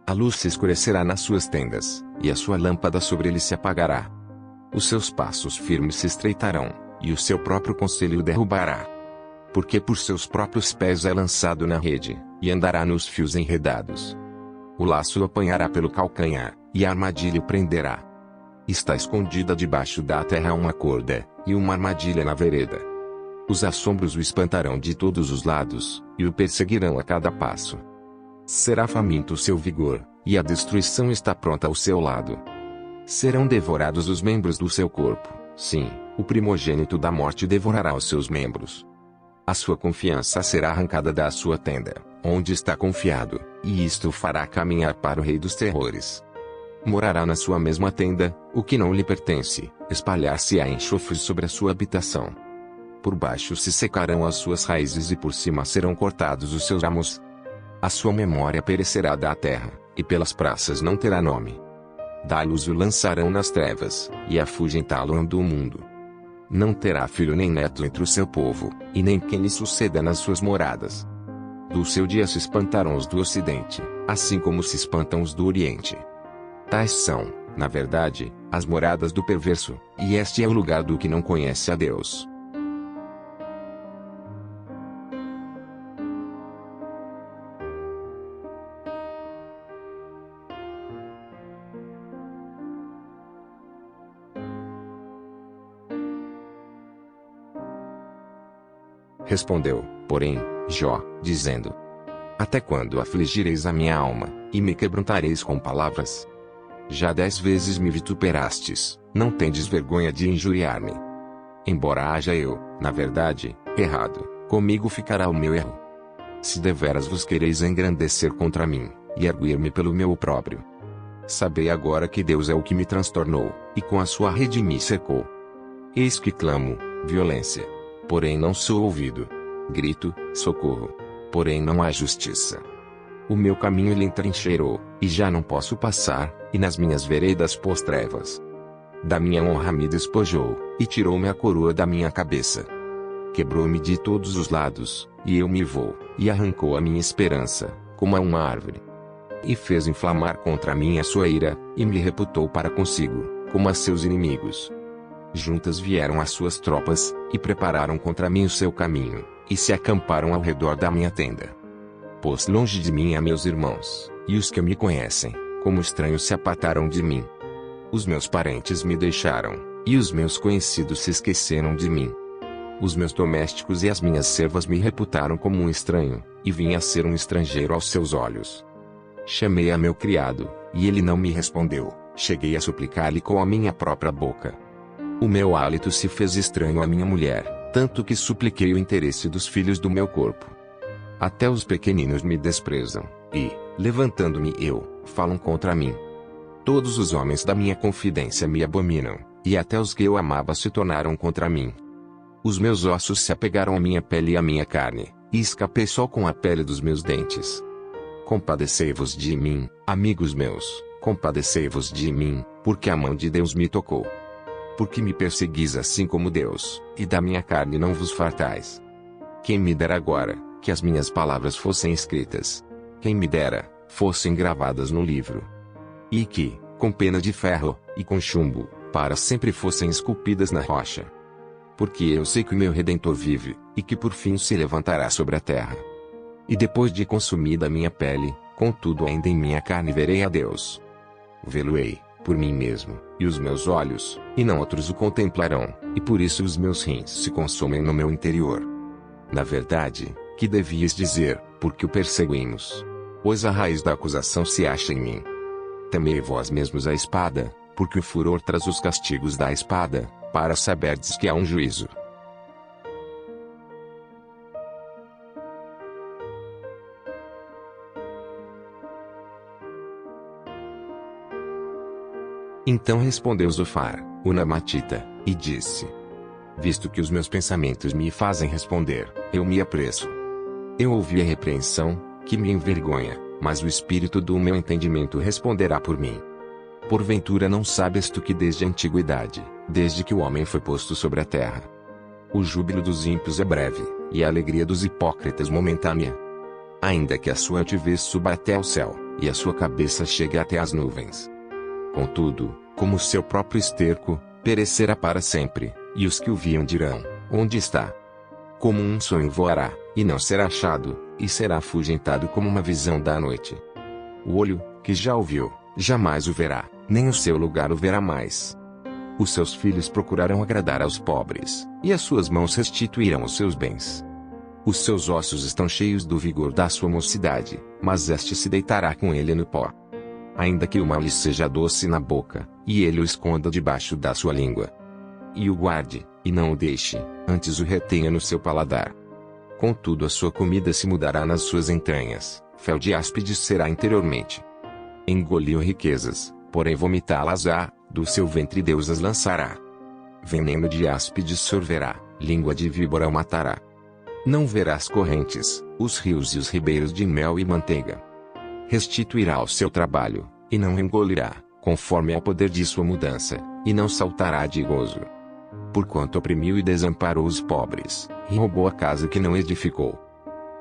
A luz se escurecerá nas suas tendas, e a sua lâmpada sobre ele se apagará. Os seus passos firmes se estreitarão, e o seu próprio conselho o derrubará. Porque por seus próprios pés é lançado na rede, e andará nos fios enredados. O laço o apanhará pelo calcanhar, e a armadilha o prenderá. Está escondida debaixo da terra uma corda, e uma armadilha na vereda. Os assombros o espantarão de todos os lados, e o perseguirão a cada passo. Será faminto o seu vigor, e a destruição está pronta ao seu lado. Serão devorados os membros do seu corpo, sim, o primogênito da morte devorará os seus membros. A sua confiança será arrancada da sua tenda, onde está confiado, e isto o fará caminhar para o rei dos terrores. Morará na sua mesma tenda, o que não lhe pertence, espalhar-se-á enxofre sobre a sua habitação. Por baixo se secarão as suas raízes e por cima serão cortados os seus ramos. A sua memória perecerá da terra, e pelas praças não terá nome. Da luz o lançarão nas trevas, e afugentá-lo do mundo. Não terá filho nem neto entre o seu povo, e nem quem lhe suceda nas suas moradas. Do seu dia se espantarão os do ocidente, assim como se espantam os do oriente. Tais são, na verdade, as moradas do perverso, e este é o lugar do que não conhece a Deus. Respondeu, porém, Jó, dizendo: Até quando afligireis a minha alma, e me quebrantareis com palavras? Já 10 vezes me vituperastes, não tendes vergonha de injuriar-me. Embora haja eu, na verdade, errado, comigo ficará o meu erro. Se deveras vos quereis engrandecer contra mim, e erguer-me pelo meu opróbrio. Sabei agora que Deus é o que me transtornou, e com a sua rede me cercou. Eis que clamo, violência. Porém não sou ouvido. Grito, socorro. Porém não há justiça. O meu caminho ele entrincheirou, e já não posso passar, e nas minhas veredas pôs trevas. Da minha honra me despojou, e tirou-me a coroa da minha cabeça. Quebrou-me de todos os lados, e eu me vou, e arrancou a minha esperança, como a uma árvore. E fez inflamar contra mim a sua ira, e me reputou para consigo, como a seus inimigos. Juntas vieram as suas tropas, e prepararam contra mim o seu caminho, e se acamparam ao redor da minha tenda. Pôs longe de mim a meus irmãos, e os que me conhecem, como estranhos se apartaram de mim. Os meus parentes me deixaram, e os meus conhecidos se esqueceram de mim. Os meus domésticos e as minhas servas me reputaram como um estranho, e vim a ser um estrangeiro aos seus olhos. Chamei a meu criado, e ele não me respondeu, cheguei a suplicar-lhe com a minha própria boca. O meu hálito se fez estranho à minha mulher, tanto que supliquei o interesse dos filhos do meu corpo. Até os pequeninos me desprezam, e, levantando-me eu, falam contra mim. Todos os homens da minha confidência me abominam, e até os que eu amava se tornaram contra mim. Os meus ossos se apegaram à minha pele e à minha carne, e escapei só com a pele dos meus dentes. Compadecei-vos de mim, amigos meus, compadecei-vos de mim, porque a mão de Deus me tocou. Porque me perseguis assim como Deus, e da minha carne não vos fartais. Quem me dera agora, que as minhas palavras fossem escritas. Quem me dera, fossem gravadas no livro. E que, com pena de ferro, e com chumbo, para sempre fossem esculpidas na rocha. Porque eu sei que o meu Redentor vive, e que por fim se levantará sobre a terra. E depois de consumida a minha pele, contudo ainda em minha carne verei a Deus. Vê-lo-ei, por mim mesmo, e os meus olhos, e não outros o contemplarão, e por isso os meus rins se consomem no meu interior. Na verdade, que devias dizer, porque o perseguimos? Pois a raiz da acusação se acha em mim. Temei vós mesmos a espada, porque o furor traz os castigos da espada, para saberdes que há um juízo. Então respondeu Zofar, o Namatita, e disse: Visto que os meus pensamentos me fazem responder, eu me apresso. Eu ouvi a repreensão, que me envergonha, mas o espírito do meu entendimento responderá por mim. Porventura não sabes tu que desde a antiguidade, desde que o homem foi posto sobre a terra, o júbilo dos ímpios é breve, e a alegria dos hipócritas momentânea. Ainda que a sua altivez suba até ao céu, e a sua cabeça chegue até as nuvens. Contudo, como o seu próprio esterco, perecerá para sempre, e os que o viam dirão: onde está? Como um sonho voará, e não será achado, e será afugentado como uma visão da noite. O olho, que já o viu, jamais o verá, nem o seu lugar o verá mais. Os seus filhos procurarão agradar aos pobres, e as suas mãos restituirão os seus bens. Os seus ossos estão cheios do vigor da sua mocidade, mas este se deitará com ele no pó. Ainda que o mal lhe seja doce na boca, e ele o esconda debaixo da sua língua. E o guarde, e não o deixe, antes o retenha no seu paladar. Contudo a sua comida se mudará nas suas entranhas, fel de áspides será interiormente. Engoliu riquezas, porém vomitá-las-á, do seu ventre Deus as lançará. Veneno de áspides sorverá, língua de víbora o matará. Não verás correntes, os rios e os ribeiros de mel e manteiga. Restituirá o seu trabalho, e não engolirá, conforme ao poder de sua mudança, e não saltará de gozo. Porquanto oprimiu e desamparou os pobres, e roubou a casa que não edificou.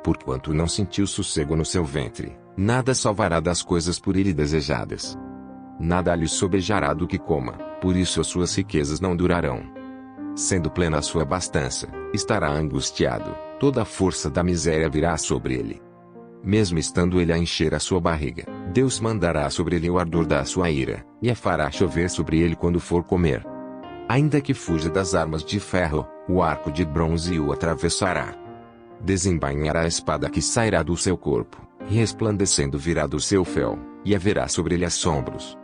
Porquanto não sentiu sossego no seu ventre, nada salvará das coisas por ele desejadas. Nada lhe sobejará do que coma, por isso as suas riquezas não durarão. Sendo plena a sua abastança, estará angustiado, toda a força da miséria virá sobre ele. Mesmo estando ele a encher a sua barriga, Deus mandará sobre ele o ardor da sua ira, e a fará chover sobre ele quando for comer. Ainda que fuja das armas de ferro, o arco de bronze o atravessará. Desembainhará a espada que sairá do seu corpo, e resplandecendo virá do seu fel, e haverá sobre ele assombros.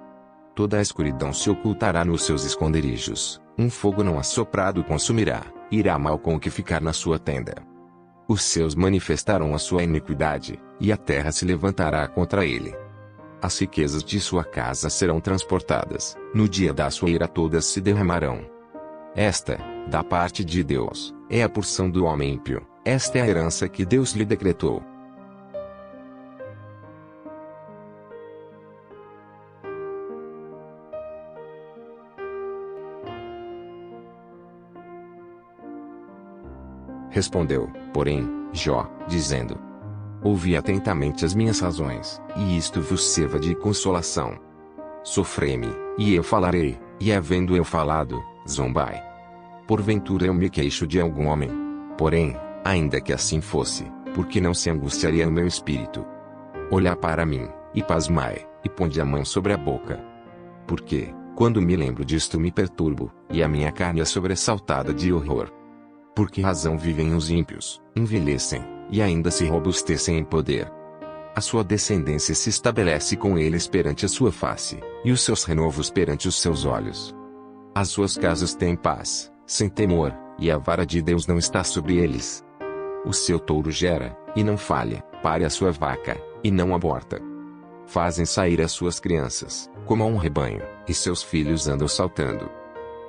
Toda a escuridão se ocultará nos seus esconderijos, um fogo não assoprado consumirá, irá mal com o que ficar na sua tenda. Os seus manifestarão a sua iniquidade, e a terra se levantará contra ele. As riquezas de sua casa serão transportadas, no dia da sua ira todas se derramarão. Esta, da parte de Deus, é a porção do homem ímpio, esta é a herança que Deus lhe decretou. Respondeu, porém, Jó, dizendo: Ouvi atentamente as minhas razões, e isto vos sirva de consolação. Sofrei-me, e eu falarei, e havendo eu falado, zombai. Porventura eu me queixo de algum homem. Porém, ainda que assim fosse, porque não se angustiaria o meu espírito? Olhai para mim, e pasmai, e ponde a mão sobre a boca. Porque, quando me lembro disto me perturbo, e a minha carne é sobressaltada de horror. Por que razão vivem os ímpios, envelhecem, e ainda se robustecem em poder? A sua descendência se estabelece com eles perante a sua face, e os seus renovos perante os seus olhos. As suas casas têm paz, sem temor, e a vara de Deus não está sobre eles. O seu touro gera, e não falha, pare a sua vaca, e não aborta. Fazem sair as suas crianças, como a um rebanho, e seus filhos andam saltando.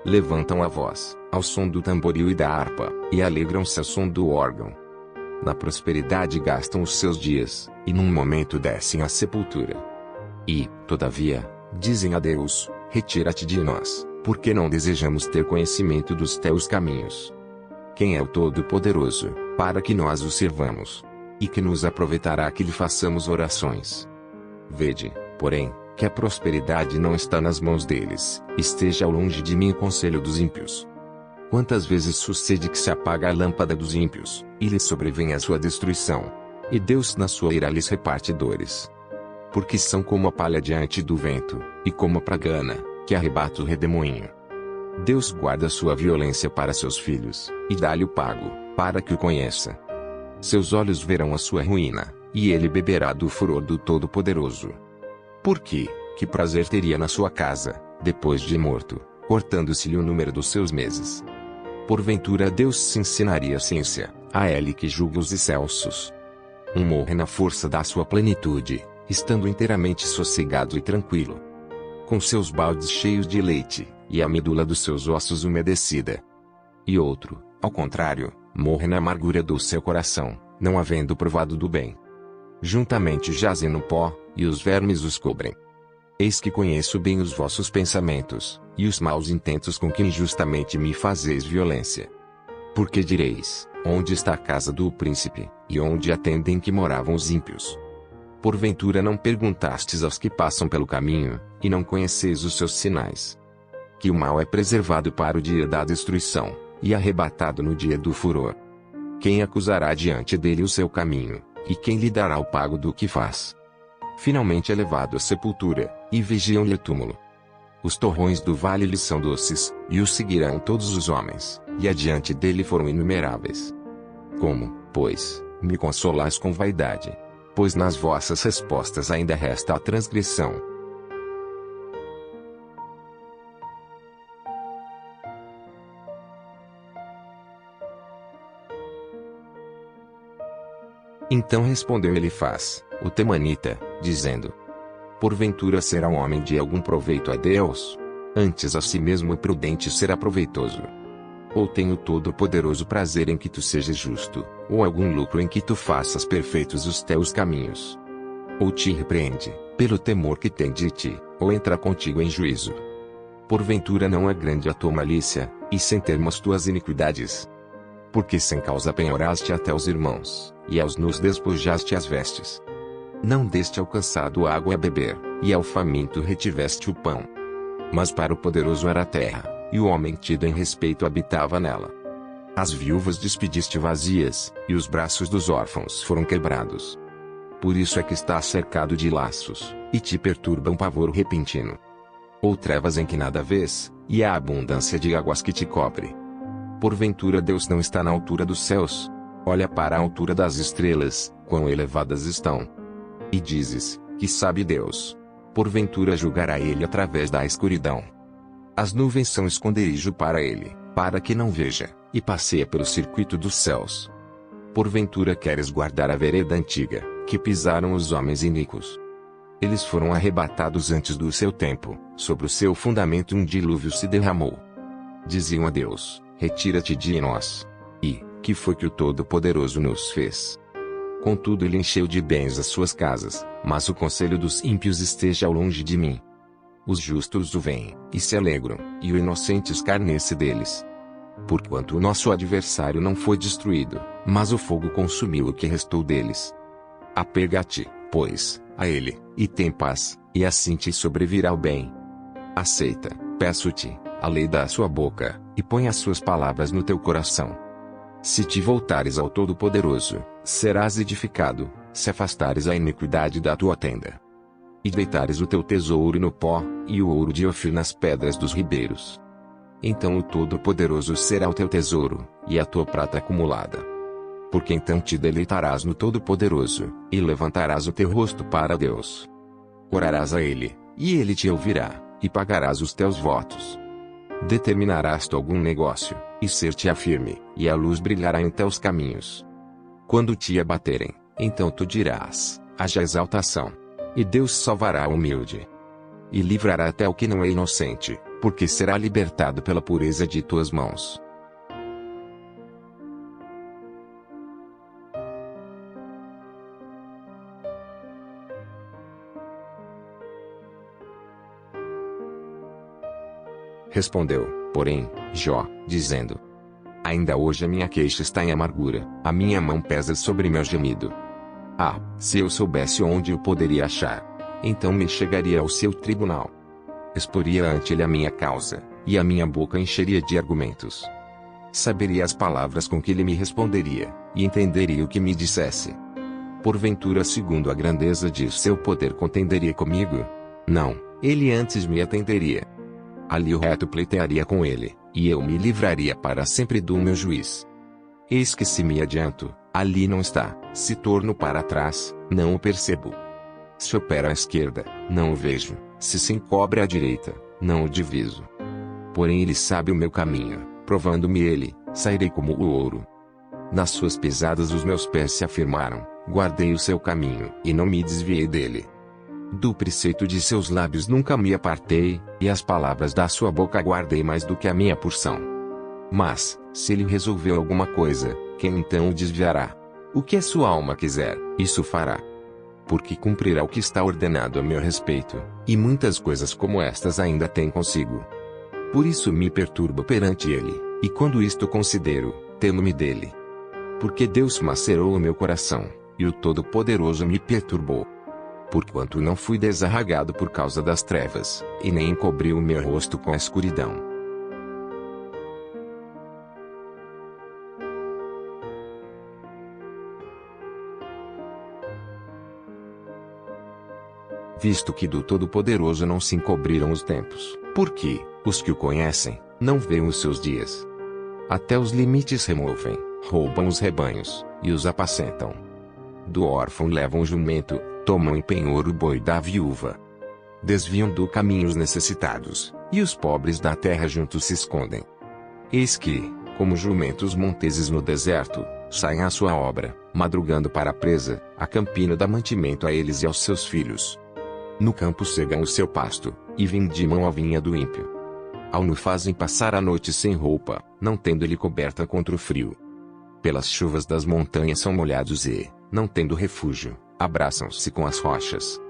Levantam a voz, ao som do tamboril e da harpa, e alegram-se ao som do órgão. Na prosperidade gastam os seus dias, e num momento descem à sepultura. E, todavia, dizem a Deus: retira-te de nós, porque não desejamos ter conhecimento dos teus caminhos. Quem é o Todo-Poderoso, para que nós o servamos? E que nos aproveitará que lhe façamos orações? Vede, porém, que a prosperidade não está nas mãos deles, esteja ao longe de mim o conselho dos ímpios. Quantas vezes sucede que se apaga a lâmpada dos ímpios, e lhes sobrevém a sua destruição? E Deus na sua ira lhes reparte dores. Porque são como a palha diante do vento, e como a pragana, que arrebata o redemoinho. Deus guarda sua violência para seus filhos, e dá-lhe o pago, para que o conheça. Seus olhos verão a sua ruína, e ele beberá do furor do Todo-Poderoso. Por quê? Que prazer teria na sua casa, depois de morto, cortando-se-lhe o número dos seus meses? Porventura Deus se ensinaria a ciência, a ele que julga os excelsos. Morre na força da sua plenitude, estando inteiramente sossegado e tranquilo, com seus baldes cheios de leite, e a medula dos seus ossos umedecida. E outro, ao contrário, morre na amargura do seu coração, não havendo provado do bem. Juntamente jazem no pó, e os vermes os cobrem. Eis que conheço bem os vossos pensamentos, e os maus intentos com que injustamente me fazeis violência. Porque direis: onde está a casa do príncipe, e onde atendem que moravam os ímpios? Porventura não perguntastes aos que passam pelo caminho, e não conheceis os seus sinais? Que o mal é preservado para o dia da destruição, e arrebatado no dia do furor. Quem acusará diante dele o seu caminho, e quem lhe dará o pago do que faz? Finalmente é levado à sepultura, e vigiam-lhe o túmulo. Os torrões do vale lhe são doces, e o seguirão todos os homens, e adiante dele foram inumeráveis. Como, pois, me consolais com vaidade? Pois nas vossas respostas ainda resta a transgressão. Então respondeu Elifaz, o temanita, dizendo: porventura será um homem de algum proveito a Deus? Antes a si mesmo prudente será proveitoso. Ou tem o Todo-Poderoso prazer em que tu sejas justo, ou algum lucro em que tu faças perfeitos os teus caminhos? Ou te repreende, pelo temor que tem de ti, ou entra contigo em juízo? Porventura não é grande a tua malícia, e sem termo as tuas iniquidades? Porque sem causa penhoraste até os irmãos, e aos nus despojaste as vestes. Não deste ao cansado água a beber, e ao faminto retiveste o pão. Mas para o poderoso era a terra, e o homem tido em respeito habitava nela. As viúvas despediste vazias, e os braços dos órfãos foram quebrados. Por isso é que estás cercado de laços, e te perturba um pavor repentino. Ou trevas em que nada vês, e a abundância de águas que te cobre. Porventura Deus não está na altura dos céus? Olha para a altura das estrelas, quão elevadas estão. E dizes, que sabe Deus? Porventura julgará ele através da escuridão. As nuvens são esconderijo para ele, para que não veja, e passeia pelo circuito dos céus. Porventura queres guardar a vereda antiga, que pisaram os homens iníquos. Eles foram arrebatados antes do seu tempo, sobre o seu fundamento um dilúvio se derramou. Diziam a Deus, retira-te de nós. E, que foi que o Todo-Poderoso nos fez? Contudo ele encheu de bens as suas casas, mas o conselho dos ímpios esteja ao longe de mim. Os justos o veem, e se alegram, e o inocente escarnece deles. Porquanto o nosso adversário não foi destruído, mas o fogo consumiu o que restou deles. Apega-te, pois, a ele, e tem paz, e assim te sobrevirá o bem. Aceita, peço-te, a lei da sua boca, e põe as suas palavras no teu coração. Se te voltares ao Todo-Poderoso, serás edificado, se afastares a iniquidade da tua tenda. E deitares o teu tesouro no pó, e o ouro de Ofir nas pedras dos ribeiros. Então o Todo-Poderoso será o teu tesouro, e a tua prata acumulada. Porque então te deleitarás no Todo-Poderoso, e levantarás o teu rosto para Deus. Orarás a Ele, e Ele te ouvirá, e pagarás os teus votos. Determinarás tu algum negócio, e ser-te-á firme, e a luz brilhará em teus caminhos. Quando te abaterem, então tu dirás, haja exaltação. E Deus salvará o humilde. E livrará até o que não é inocente, porque será libertado pela pureza de tuas mãos. Respondeu, porém, Jó, dizendo: ainda hoje a minha queixa está em amargura, a minha mão pesa sobre meu gemido. Ah, se eu soubesse onde o poderia achar, então me chegaria ao seu tribunal. Exporia ante ele a minha causa, e a minha boca encheria de argumentos. Saberia as palavras com que ele me responderia, e entenderia o que me dissesse. Porventura, segundo a grandeza de seu poder, contenderia comigo? Não, ele antes me atenderia. Ali o reto pleitearia com ele, e eu me livraria para sempre do meu juiz. Eis que se me adianto, ali não está, se torno para trás, não o percebo. Se opera à esquerda, não o vejo, se encobre à direita, não o diviso. Porém ele sabe o meu caminho, provando-me ele, sairei como o ouro. Nas suas pisadas os meus pés se afirmaram, guardei o seu caminho, e não me desviei dele. Do preceito de seus lábios nunca me apartei, e as palavras da sua boca guardei mais do que a minha porção. Mas, se ele resolveu alguma coisa, quem então o desviará? O que a sua alma quiser, isso fará. Porque cumprirá o que está ordenado a meu respeito, e muitas coisas como estas ainda tem consigo. Por isso me perturbo perante ele, e quando isto considero, temo-me dele. Porque Deus macerou o meu coração, e o Todo-Poderoso me perturbou. Porquanto não fui desarragado por causa das trevas, e nem encobriu o meu rosto com a escuridão. Visto que do Todo-Poderoso não se encobriram os tempos, porque, os que o conhecem, não veem os seus dias. Até os limites removem, roubam os rebanhos, e os apacentam. Do órfão levam o jumento, tomam em penhor o boi da viúva. Desviam do caminho os necessitados, e os pobres da terra juntos se escondem. Eis que, como jumentos monteses no deserto, saem à sua obra, madrugando para a presa, a campina dá mantimento a eles e aos seus filhos. No campo cegam o seu pasto, e vindimam a vinha do ímpio. Ao nu fazem passar a noite sem roupa, não tendo ele coberta contra o frio. Pelas chuvas das montanhas são molhados e, não tendo refúgio, abraçam-se com as rochas.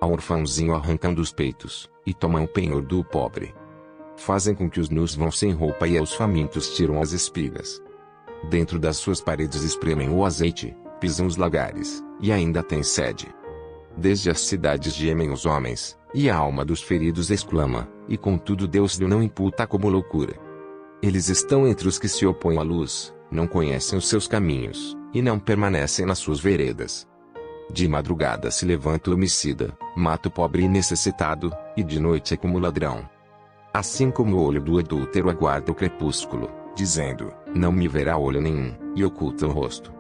Ao orfãozinho arrancam dos peitos, e tomam o penhor do pobre. Fazem com que os nus vão sem roupa e aos famintos tiram as espigas. Dentro das suas paredes espremem o azeite, pisam os lagares, e ainda têm sede. Desde as cidades gemem os homens, e a alma dos feridos exclama, e contudo Deus lhe não imputa como loucura. Eles estão entre os que se opõem à luz, não conhecem os seus caminhos, e não permanecem nas suas veredas. De madrugada se levanta o homicida, mata o pobre e necessitado, e de noite é como ladrão. Assim como o olho do adúltero aguarda o crepúsculo, dizendo, não me verá olho nenhum, e oculta o rosto.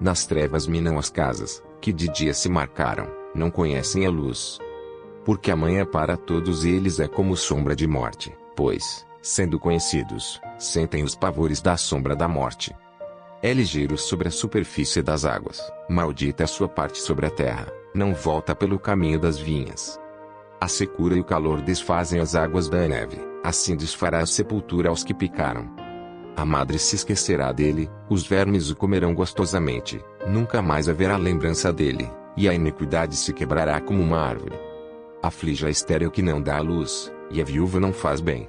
Nas trevas minam as casas, que de dia se marcaram, não conhecem a luz. Porque amanhã para todos eles é como sombra de morte, pois, sendo conhecidos, sentem os pavores da sombra da morte. É ligeiro sobre a superfície das águas, maldita a sua parte sobre a terra, não volta pelo caminho das vinhas. A secura e o calor desfazem as águas da neve, assim desfará a sepultura aos que picaram. A madre se esquecerá dele, os vermes o comerão gostosamente, nunca mais haverá lembrança dele, e a iniquidade se quebrará como uma árvore. Aflige a estéril que não dá à luz, e a viúva não faz bem.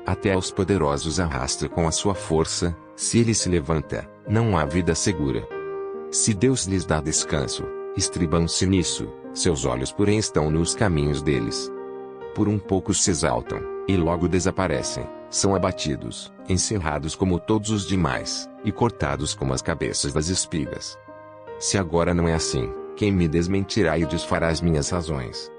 Até aos poderosos arrasta com a sua força, se ele se levanta, não há vida segura. Se Deus lhes dá descanso, estribam-se nisso, seus olhos porém estão nos caminhos deles. Por um pouco se exaltam, e logo desaparecem, são abatidos, encerrados como todos os demais, e cortados como as cabeças das espigas. Se agora não é assim, quem me desmentirá e desfará as minhas razões?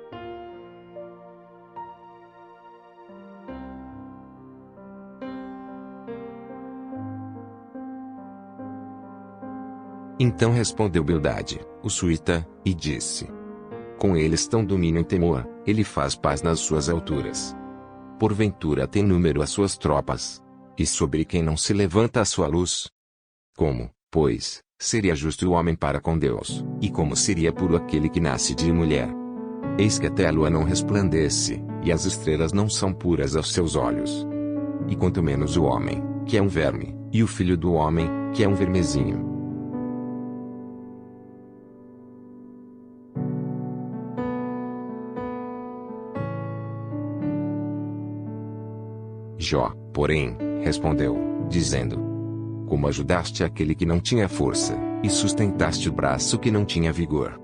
Então respondeu Bildade, o suíta, e disse: com ele estão domínio e temor, ele faz paz nas suas alturas. Porventura tem número as suas tropas. E sobre quem não se levanta a sua luz? Como, pois, seria justo o homem para com Deus, e como seria puro aquele que nasce de mulher? Eis que até a lua não resplandece, e as estrelas não são puras aos seus olhos. E quanto menos o homem, que é um verme, e o filho do homem, que é um vermezinho. Jó, porém, respondeu, dizendo: como ajudaste aquele que não tinha força, e sustentaste o braço que não tinha vigor?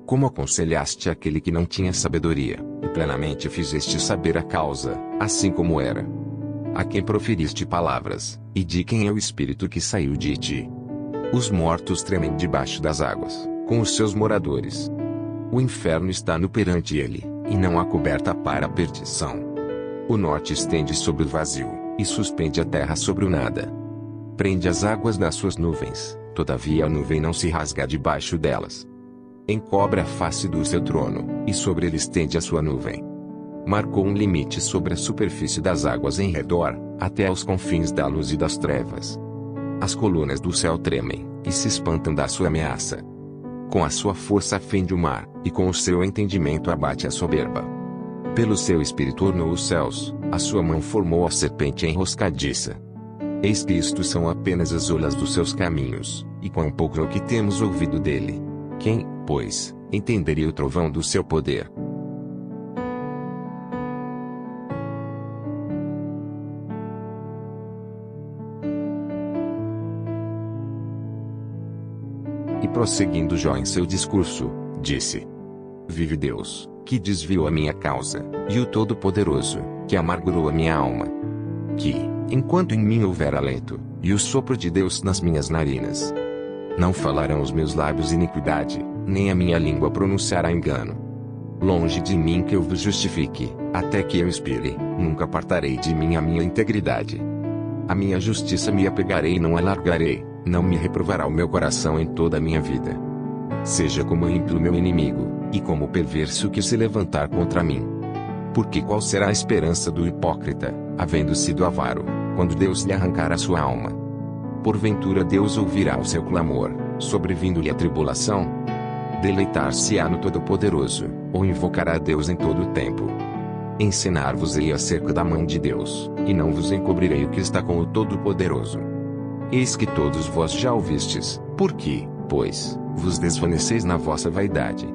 Como aconselhaste aquele que não tinha sabedoria, e plenamente fizeste saber a causa, assim como era? A quem proferiste palavras, e de quem é o espírito que saiu de ti? Os mortos tremem debaixo das águas, com os seus moradores. O inferno está no perante ele, e não há coberta para a perdição. O norte estende sobre o vazio, e suspende a terra sobre o nada. Prende as águas nas suas nuvens, todavia a nuvem não se rasga debaixo delas. Encobre a face do seu trono, e sobre ele estende a sua nuvem. Marcou um limite sobre a superfície das águas em redor, até aos confins da luz e das trevas. As colunas do céu tremem, e se espantam da sua ameaça. Com a sua força fende o mar, e com o seu entendimento abate a soberba. Pelo seu espírito ornou os céus, a sua mão formou a serpente enroscadiça. Eis que isto são apenas as olas dos seus caminhos, e quão pouco é o que temos ouvido dele. Quem, pois, entenderia o trovão do seu poder? E prosseguindo Jó em seu discurso, disse: vive Deus, que desviou a minha causa, e o Todo-Poderoso, que amargurou a minha alma. Que, enquanto em mim houver alento, e o sopro de Deus nas minhas narinas, não falarão os meus lábios iniquidade, nem a minha língua pronunciará engano. Longe de mim que eu vos justifique, até que eu expire, nunca apartarei de mim a minha integridade. A minha justiça me apegarei e não a largarei, não me reprovará o meu coração em toda a minha vida. Seja como o ímpio meu inimigo, e como o perverso que se levantar contra mim. Porque qual será a esperança do hipócrita, havendo sido avaro, quando Deus lhe arrancar a sua alma? Porventura Deus ouvirá o seu clamor, sobrevindo-lhe a tribulação? Deleitar-se-á no Todo-Poderoso, ou invocará a Deus em todo o tempo? Ensinar-vos-ei acerca da mão de Deus, e não vos encobrirei o que está com o Todo-Poderoso. Eis que todos vós já ouvistes, porque, pois, vos desvaneceis na vossa vaidade.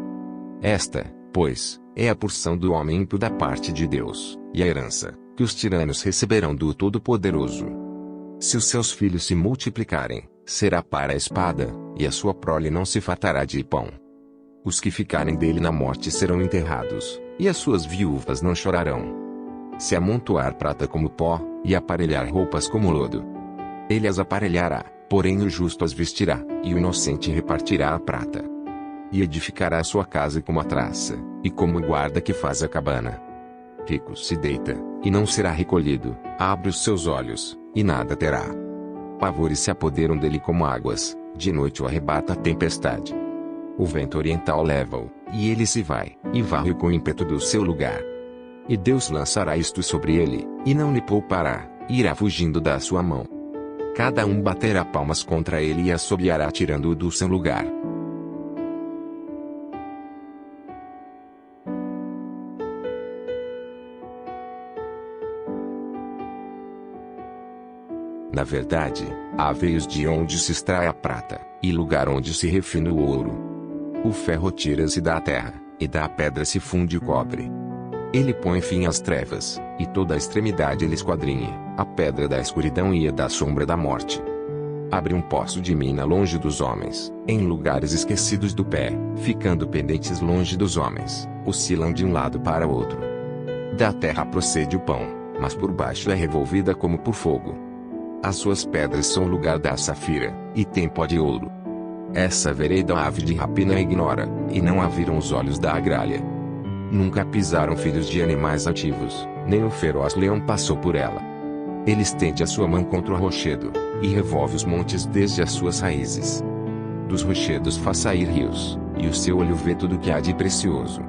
Esta, pois, é a porção do homem ímpio da parte de Deus, e a herança, que os tiranos receberão do Todo-Poderoso. Se os seus filhos se multiplicarem, será para a espada, e a sua prole não se fartará de pão. Os que ficarem dele na morte serão enterrados, e as suas viúvas não chorarão. Se amontoar prata como pó, e aparelhar roupas como lodo, ele as aparelhará, porém o justo as vestirá, e o inocente repartirá a prata. E edificará a sua casa como a traça, e como o guarda que faz a cabana. Rico se deita, e não será recolhido, abre os seus olhos, e nada terá. Pavores se apoderam dele como águas, de noite o arrebata a tempestade. O vento oriental leva-o, e ele se vai, e varre com ímpeto do seu lugar. E Deus lançará isto sobre ele, e não lhe poupará, irá fugindo da sua mão. Cada um baterá palmas contra ele e assobiará tirando-o do seu lugar. Na verdade, há veios de onde se extrai a prata, e lugar onde se refina o ouro. O ferro tira-se da terra, e da pedra se funde o cobre. Ele põe fim às trevas, e toda a extremidade ele esquadrinha, a pedra da escuridão e a da sombra da morte. Abre um poço de mina longe dos homens, em lugares esquecidos do pé, ficando pendentes longe dos homens, oscilam de um lado para outro. Da terra procede o pão, mas por baixo é revolvida como por fogo. As suas pedras são o lugar da safira, e tem pó de ouro. Essa vereda a ave de rapina ignora, e não a viram os olhos da agralha. Nunca pisaram filhos de animais ativos, nem o feroz leão passou por ela. Ele estende a sua mão contra o rochedo, e revolve os montes desde as suas raízes. Dos rochedos faz sair rios, e o seu olho vê tudo que há de precioso.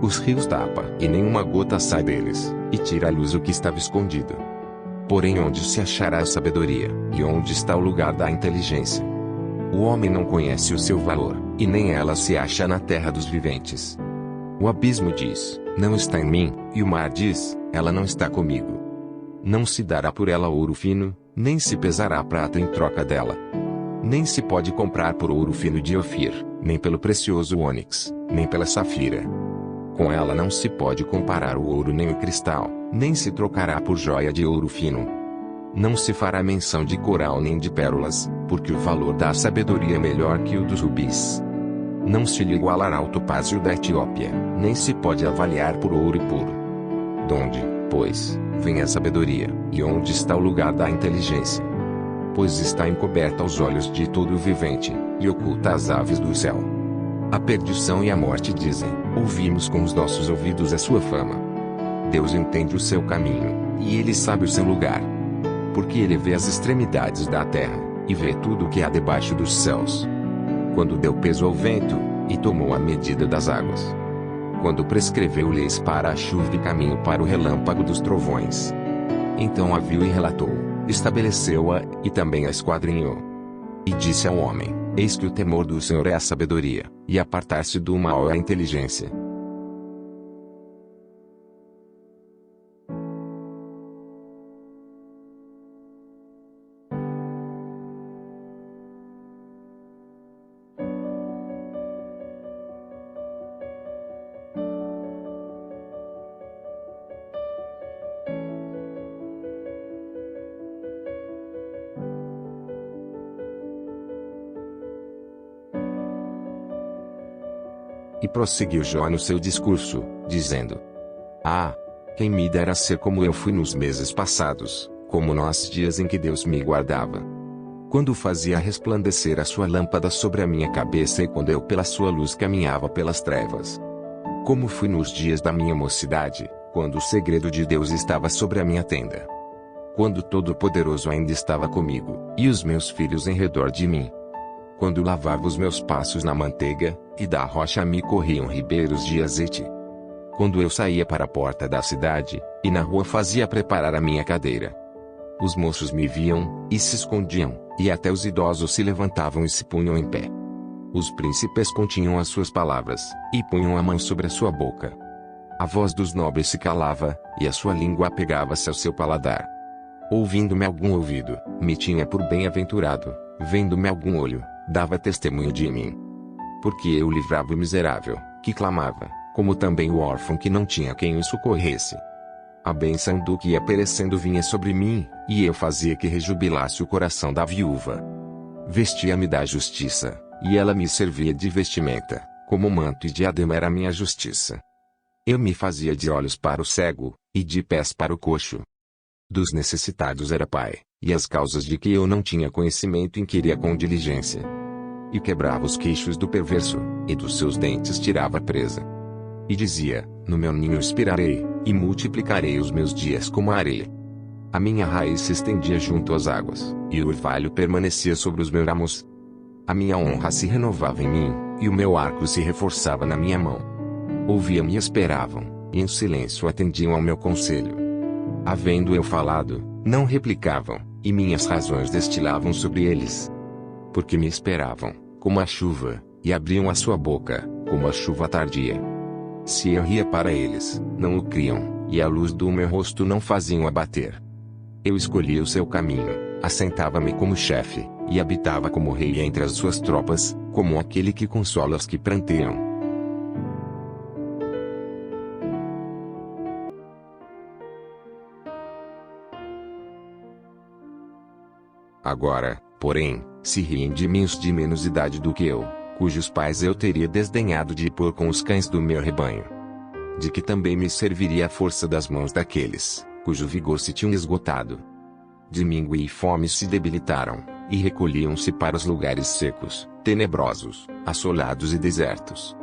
Os rios tapa, e nenhuma gota sai deles, e tira à luz o que estava escondido. Porém onde se achará a sabedoria, e onde está o lugar da inteligência? O homem não conhece o seu valor, e nem ela se acha na terra dos viventes. O abismo diz, não está em mim, e o mar diz, ela não está comigo. Não se dará por ela ouro fino, nem se pesará prata em troca dela. Nem se pode comprar por ouro fino de Ofir, nem pelo precioso ônix, nem pela safira. Com ela não se pode comparar o ouro nem o cristal, nem se trocará por joia de ouro fino. Não se fará menção de coral nem de pérolas, porque o valor da sabedoria é melhor que o dos rubis. Não se lhe igualará o topázio da Etiópia, nem se pode avaliar por ouro puro. Donde, pois, vem a sabedoria, e onde está o lugar da inteligência? Pois está encoberta aos olhos de todo o vivente, e oculta às aves do céu. A perdição e a morte dizem, ouvimos com os nossos ouvidos a sua fama. Deus entende o seu caminho, e ele sabe o seu lugar. Porque ele vê as extremidades da terra, e vê tudo o que há debaixo dos céus. Quando deu peso ao vento, e tomou a medida das águas. Quando prescreveu leis para a chuva e caminho para o relâmpago dos trovões. Então a viu e relatou, estabeleceu-a, e também a esquadrinhou. E disse ao homem, eis que o temor do Senhor é a sabedoria, e apartar-se do mal é a inteligência. E prosseguiu Jó no seu discurso, dizendo: Ah! Quem me dera ser como eu fui nos meses passados, como nos dias em que Deus me guardava. Quando fazia resplandecer a sua lâmpada sobre a minha cabeça e quando eu pela sua luz caminhava pelas trevas. Como fui nos dias da minha mocidade, quando o segredo de Deus estava sobre a minha tenda. Quando o Todo-Poderoso ainda estava comigo, e os meus filhos em redor de mim. Quando lavava os meus passos na manteiga, e da rocha me corriam ribeiros de azeite. Quando eu saía para a porta da cidade, e na rua fazia preparar a minha cadeira. Os moços me viam, e se escondiam, e até os idosos se levantavam e se punham em pé. Os príncipes continham as suas palavras, e punham a mão sobre a sua boca. A voz dos nobres se calava, e a sua língua apegava-se ao seu paladar. Ouvindo-me algum ouvido, me tinha por bem-aventurado, vendo-me algum olho, dava testemunho de mim. Porque eu livrava o miserável, que clamava, como também o órfão que não tinha quem o socorresse. A bênção do que ia perecendo vinha sobre mim, e eu fazia que rejubilasse o coração da viúva. Vestia-me da justiça, e ela me servia de vestimenta, como manto e diadema era a minha justiça. Eu me fazia de olhos para o cego, e de pés para o coxo. Dos necessitados era pai, e as causas de que eu não tinha conhecimento inquiria com diligência. E quebrava os queixos do perverso, e dos seus dentes tirava a presa. E dizia, no meu ninho expirarei, e multiplicarei os meus dias como a areia. A minha raiz se estendia junto às águas, e o orvalho permanecia sobre os meus ramos. A minha honra se renovava em mim, e o meu arco se reforçava na minha mão. Ouviam-me e esperavam, e em silêncio atendiam ao meu conselho. Havendo eu falado, não replicavam, e minhas razões destilavam sobre eles. Porque me esperavam, como a chuva, e abriam a sua boca, como a chuva tardia. Se eu ria para eles, não o criam, e a luz do meu rosto não faziam abater. Eu escolhia o seu caminho, assentava-me como chefe, e habitava como rei entre as suas tropas, como aquele que consola os que pranteiam. Agora, porém, se riem de mim os de menos idade do que eu, cujos pais eu teria desdenhado de pôr com os cães do meu rebanho. De que também me serviria a força das mãos daqueles, cujo vigor se tinha esgotado. De míngua e fome se debilitaram, e recolhiam-se para os lugares secos, tenebrosos, assolados e desertos.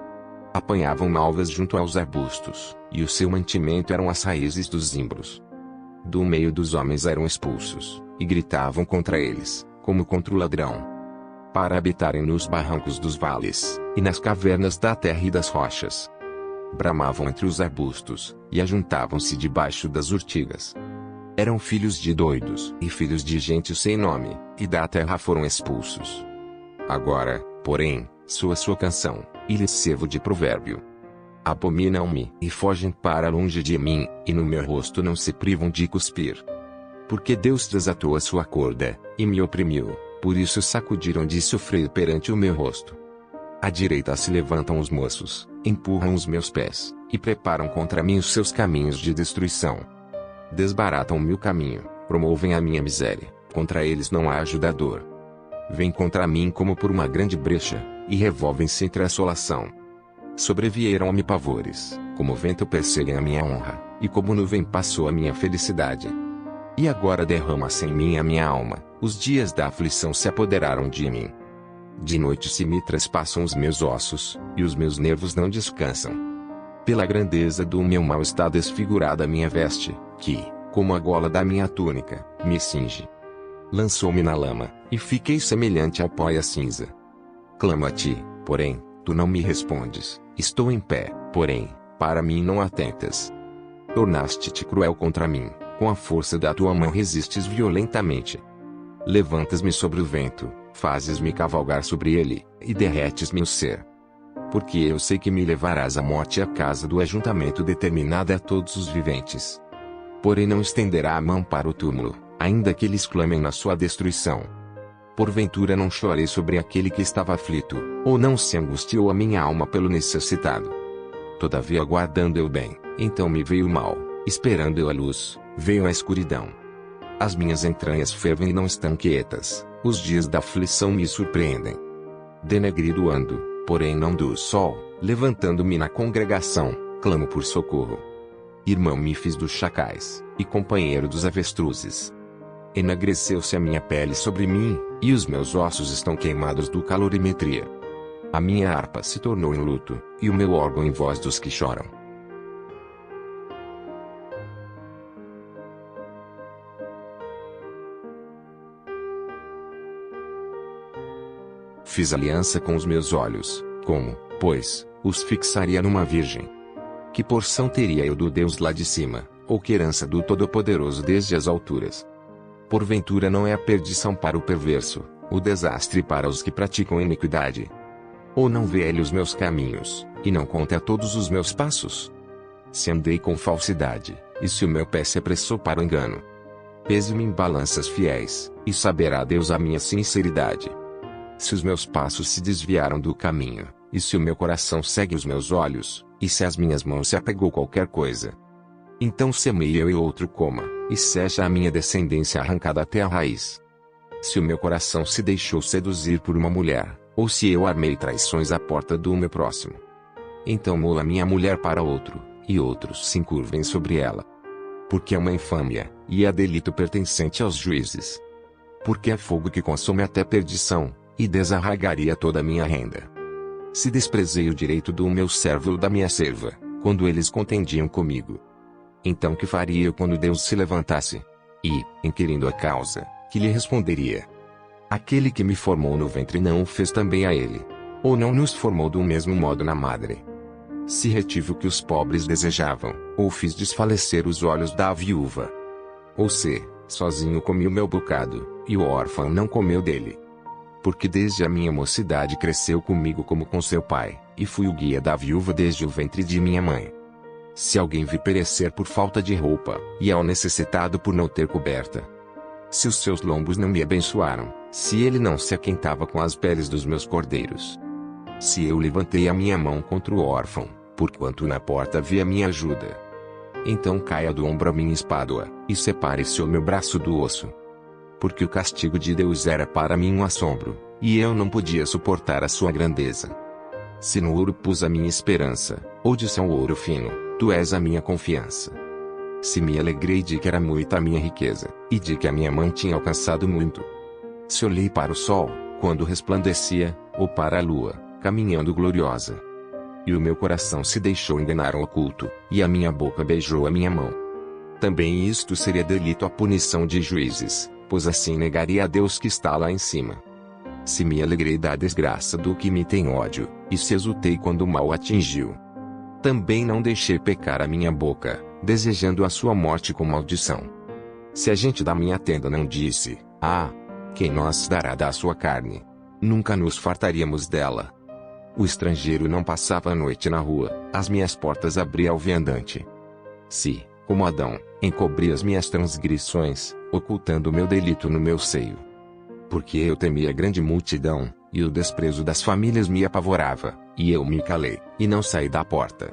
Apanhavam malvas junto aos arbustos, e o seu mantimento eram as raízes dos zimbros. Do meio dos homens eram expulsos, e gritavam contra eles, como contra o ladrão. Para habitarem nos barrancos dos vales, e nas cavernas da terra e das rochas. Bramavam entre os arbustos, e ajuntavam-se debaixo das urtigas. Eram filhos de doidos e filhos de gente sem nome, e da terra foram expulsos. Agora, porém, sou a sua canção, e lhes servo de provérbio. Abominam-me e fogem para longe de mim, e no meu rosto não se privam de cuspir. Porque Deus desatou a sua corda, e me oprimiu, por isso sacudiram de sofrer perante o meu rosto. À direita se levantam os moços, empurram os meus pés, e preparam contra mim os seus caminhos de destruição. Desbaratam-me o caminho, promovem a minha miséria, contra eles não há ajudador. Vêm contra mim como por uma grande brecha, e revolvem-se entre a assolação. Sobrevieram-me pavores, como vento perseguem a minha honra, e como nuvem passou a minha felicidade. E agora derrama-se em mim a minha alma, os dias da aflição se apoderaram de mim. De noite se me trespassam os meus ossos, e os meus nervos não descansam. Pela grandeza do meu mal está desfigurada a minha veste, que, como a gola da minha túnica, me cinge. Lançou-me na lama, e fiquei semelhante ao pó e à cinza. Clamo a ti, porém, tu não me respondes, estou em pé, porém, para mim não atentas. Tornaste-te cruel contra mim, com a força da tua mão resistes violentamente. Levantas-me sobre o vento, fazes-me cavalgar sobre ele, e derretes-me o ser. Porque eu sei que me levarás à morte e à casa do ajuntamento determinada a todos os viventes. Porém não estenderá a mão para o túmulo, ainda que eles clamem na sua destruição. Porventura não chorei sobre aquele que estava aflito, ou não se angustiou a minha alma pelo necessitado. Todavia aguardando eu bem, então me veio o mal, esperando eu a luz, veio a escuridão. As minhas entranhas fervem e não estão quietas, os dias da aflição me surpreendem. Denegrido ando, porém não do sol, levantando-me na congregação, clamo por socorro. Irmão me fiz dos chacais, e companheiro dos avestruzes. Enagreceu-se a minha pele sobre mim, e os meus ossos estão queimados do calorimetria. A minha harpa se tornou em luto, e o meu órgão em voz dos que choram. Fiz aliança com os meus olhos, como, pois, os fixaria numa virgem? Que porção teria eu do Deus lá de cima, ou que herança do Todo-Poderoso desde as alturas? Porventura não é a perdição para o perverso, o desastre para os que praticam iniquidade? Ou não vê ele os meus caminhos, e não conta todos os meus passos? Se andei com falsidade, e se o meu pé se apressou para o engano? Pese-me em balanças fiéis, e saberá Deus a minha sinceridade. Se os meus passos se desviaram do caminho, e se o meu coração segue os meus olhos, e se as minhas mãos se apegou qualquer coisa, então semeie eu e outro coma, e seja a minha descendência arrancada até a raiz. Se o meu coração se deixou seduzir por uma mulher, ou se eu armei traições à porta do meu próximo. Então mola minha mulher para outro, e outros se encurvem sobre ela. Porque é uma infâmia, e é delito pertencente aos juízes. Porque é fogo que consome até perdição, e desarraigaria toda a minha renda. Se desprezei o direito do meu servo ou da minha serva, quando eles contendiam comigo. Então que faria eu quando Deus se levantasse? E, inquirindo a causa, que lhe responderia? Aquele que me formou no ventre não o fez também a ele? Ou não nos formou do mesmo modo na madre? Se retive o que os pobres desejavam, ou fiz desfalecer os olhos da viúva? Ou se, sozinho comi o meu bocado, e o órfão não comeu dele? Porque desde a minha mocidade cresceu comigo como com seu pai, e fui o guia da viúva desde o ventre de minha mãe. Se alguém vi perecer por falta de roupa, e ao necessitado por não ter coberta. Se os seus lombos não me abençoaram, se ele não se aquentava com as peles dos meus cordeiros. Se eu levantei a minha mão contra o órfão, porquanto na porta vi a minha ajuda. Então caia do ombro a minha espádua, e separe-se o meu braço do osso. Porque o castigo de Deus era para mim um assombro, e eu não podia suportar a sua grandeza. Se no ouro pus a minha esperança, ou disse ao ouro fino, tu és a minha confiança. Se me alegrei de que era muita a minha riqueza, e de que a minha mãe tinha alcançado muito. Se olhei para o sol, quando resplandecia, ou para a lua, caminhando gloriosa. E o meu coração se deixou enganar ao oculto, e a minha boca beijou a minha mão. Também isto seria delito à punição de juízes, pois assim negaria a Deus que está lá em cima. Se me alegrei da desgraça do que me tem ódio, e se exultei quando o mal atingiu. Também não deixei pecar a minha boca, desejando a sua morte com maldição. Se a gente da minha tenda não disse, quem nos dará da sua carne? Nunca nos fartaríamos dela. O estrangeiro não passava a noite na rua, as minhas portas abria ao viandante. Se, como Adão, encobri as minhas transgressões, ocultando o meu delito no meu seio. Porque eu temia a grande multidão, e o desprezo das famílias me apavorava, e eu me calei, e não saí da porta.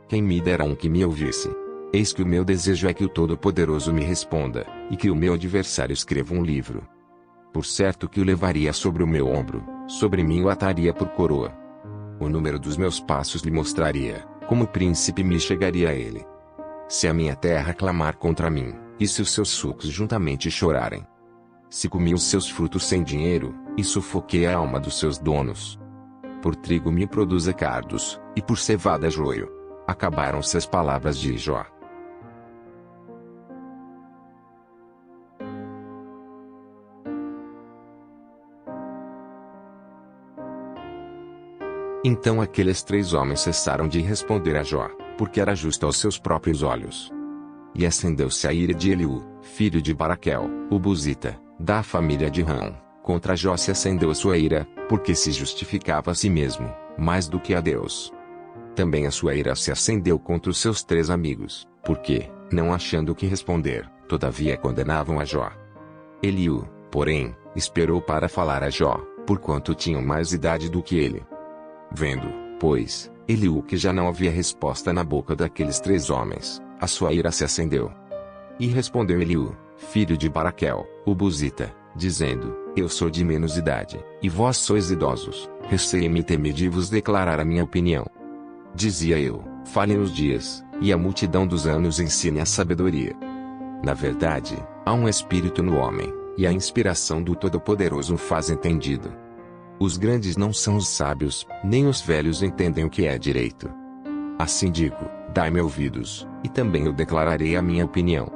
Quem me dera um que me ouvisse. Eis que o meu desejo é que o Todo-Poderoso me responda, e que o meu adversário escreva um livro. Por certo que o levaria sobre o meu ombro, sobre mim o ataria por coroa. O número dos meus passos lhe mostraria, como príncipe me chegaria a ele. Se a minha terra clamar contra mim, e se os seus sucos juntamente chorarem. Se comi os seus frutos sem dinheiro, e sufoquei a alma dos seus donos. Por trigo me produza cardos, e por cevada joio. Acabaram-se as palavras de Jó. Então aqueles 3 homens cessaram de responder a Jó, porque era justo aos seus próprios olhos. E acendeu-se a ira de Eliú, filho de Baraquel, o Buzita, da família de Rão. Contra Jó se acendeu a sua ira, porque se justificava a si mesmo, mais do que a Deus. Também a sua ira se acendeu contra os seus 3 amigos, porque, não achando o que responder, todavia condenavam a Jó. Eliú, porém, esperou para falar a Jó, porquanto tinham mais idade do que ele. Vendo, pois, Eliú que já não havia resposta na boca daqueles 3 homens, a sua ira se acendeu. E respondeu Eliú, filho de Baraquel, o Buzita, dizendo, eu sou de menos idade, e vós sois idosos, receei-me e temi de vos declarar a minha opinião. Dizia eu, falem os dias, e a multidão dos anos ensine a sabedoria. Na verdade, há um espírito no homem, e a inspiração do Todo-Poderoso o faz entendido. Os grandes não são os sábios, nem os velhos entendem o que é direito. Assim digo, dai-me ouvidos, e também eu declararei a minha opinião.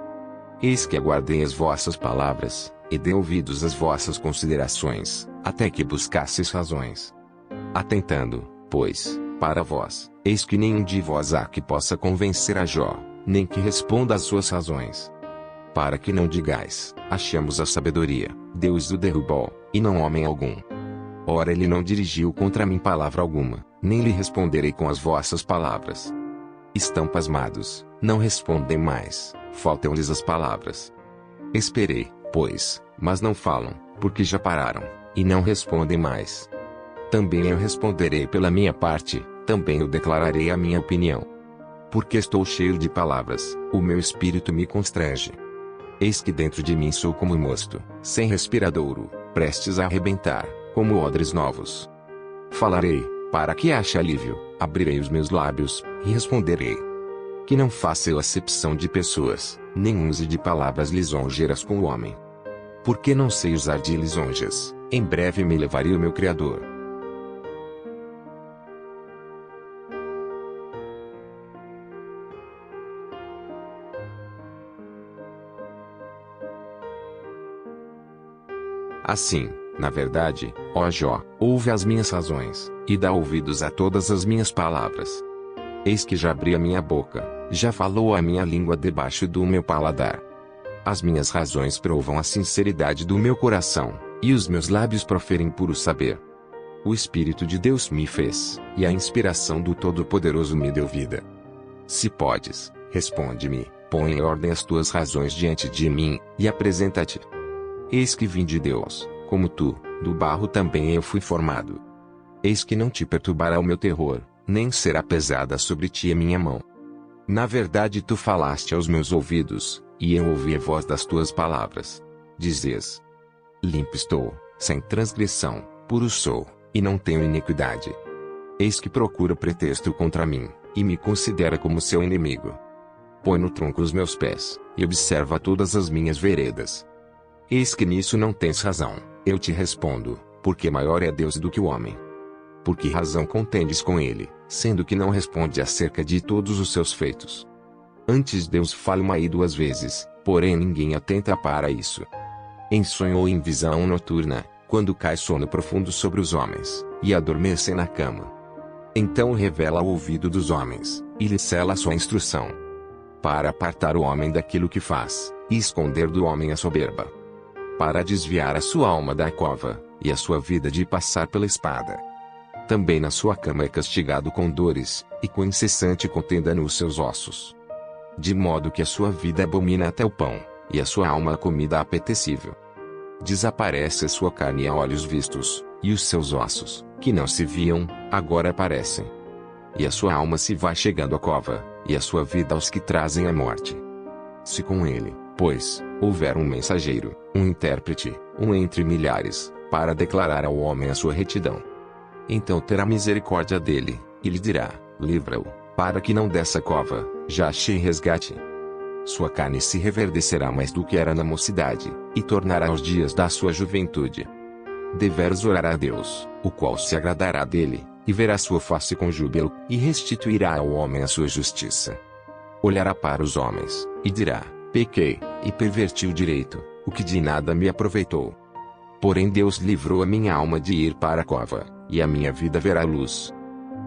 Eis que aguardei as vossas palavras, e dei ouvidos às vossas considerações, até que buscasseis razões. Atentando, pois, para vós, eis que nenhum de vós há que possa convencer a Jó, nem que responda às suas razões. Para que não digais, achamos a sabedoria, Deus o derrubou, e não homem algum. Ora ele não dirigiu contra mim palavra alguma, nem lhe responderei com as vossas palavras. Estão pasmados, não respondem mais, faltam-lhes as palavras. Esperei, pois, mas não falam, porque já pararam, e não respondem mais. Também eu responderei pela minha parte, também eu declararei a minha opinião. Porque estou cheio de palavras, o meu espírito me constrange. Eis que dentro de mim sou como um mosto, sem respiradouro, prestes a arrebentar, como odres novos. Falarei, para que ache alívio, abrirei os meus lábios, e responderei. Que não faça eu acepção de pessoas, nem use de palavras lisonjeiras com o homem. Porque não sei usar de lisonjas, em breve me levaria o meu Criador. Assim, na verdade, ó Jó, ouve as minhas razões, e dá ouvidos a todas as minhas palavras. Eis que já abri a minha boca, já falou a minha língua debaixo do meu paladar. As minhas razões provam a sinceridade do meu coração, e os meus lábios proferem puro saber. O Espírito de Deus me fez, e a inspiração do Todo-Poderoso me deu vida. Se podes, responde-me, põe em ordem as tuas razões diante de mim, e apresenta-te. Eis que vim de Deus, como tu, do barro também eu fui formado. Eis que não te perturbará o meu terror, nem será pesada sobre ti a minha mão. Na verdade tu falaste aos meus ouvidos, e eu ouvi a voz das tuas palavras. Dizes: limpo estou, sem transgressão, puro sou, e não tenho iniquidade. Eis que procura pretexto contra mim, e me considera como seu inimigo. Põe no tronco os meus pés, e observa todas as minhas veredas. Eis que nisso não tens razão, eu te respondo, porque maior é Deus do que o homem. Por que razão contendes com ele, sendo que não responde acerca de todos os seus feitos? Antes Deus fala uma e duas vezes, porém ninguém atenta para isso. Em sonho ou em visão noturna, quando cai sono profundo sobre os homens, e adormecem na cama. Então revela ao ouvido dos homens, e lhes cela a sua instrução. Para apartar o homem daquilo que faz, e esconder do homem a soberba. Para desviar a sua alma da cova, e a sua vida de passar pela espada. Também na sua cama é castigado com dores, e com incessante contenda nos seus ossos. De modo que a sua vida abomina até o pão, e a sua alma a comida apetecível. Desaparece a sua carne a olhos vistos, e os seus ossos, que não se viam, agora aparecem. E a sua alma se vai chegando à cova, e a sua vida aos que trazem a morte. Se com ele, pois, houver um mensageiro, um intérprete, um entre milhares, para declarar ao homem a sua retidão. Então terá misericórdia dele, e lhe dirá, livra-o, para que não dessa cova, já achei resgate. Sua carne se reverdecerá mais do que era na mocidade, e tornará os dias da sua juventude. Deveras orará a Deus, o qual se agradará dele, e verá sua face com júbilo, e restituirá ao homem a sua justiça. Olhará para os homens, e dirá, pequei, e perverti o direito, o que de nada me aproveitou. Porém Deus livrou a minha alma de ir para a cova, e a minha vida verá luz.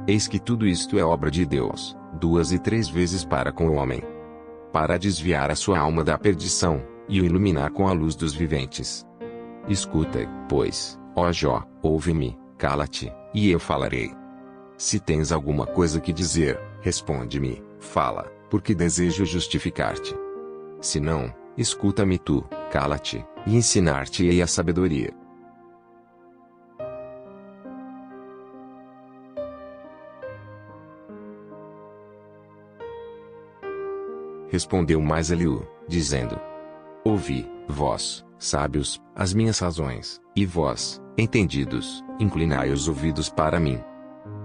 Eis que tudo isto é obra de Deus, 2 e 3 vezes para com o homem. Para desviar a sua alma da perdição, e o iluminar com a luz dos viventes. Escuta, pois, ó Jó, ouve-me, cala-te, e eu falarei. Se tens alguma coisa que dizer, responde-me, fala, porque desejo justificar-te. Se não, escuta-me tu, cala-te, e ensinar-te-ei a sabedoria. Respondeu mais Eliú, dizendo: ouvi, vós, sábios, as minhas razões, e vós, entendidos, inclinai os ouvidos para mim.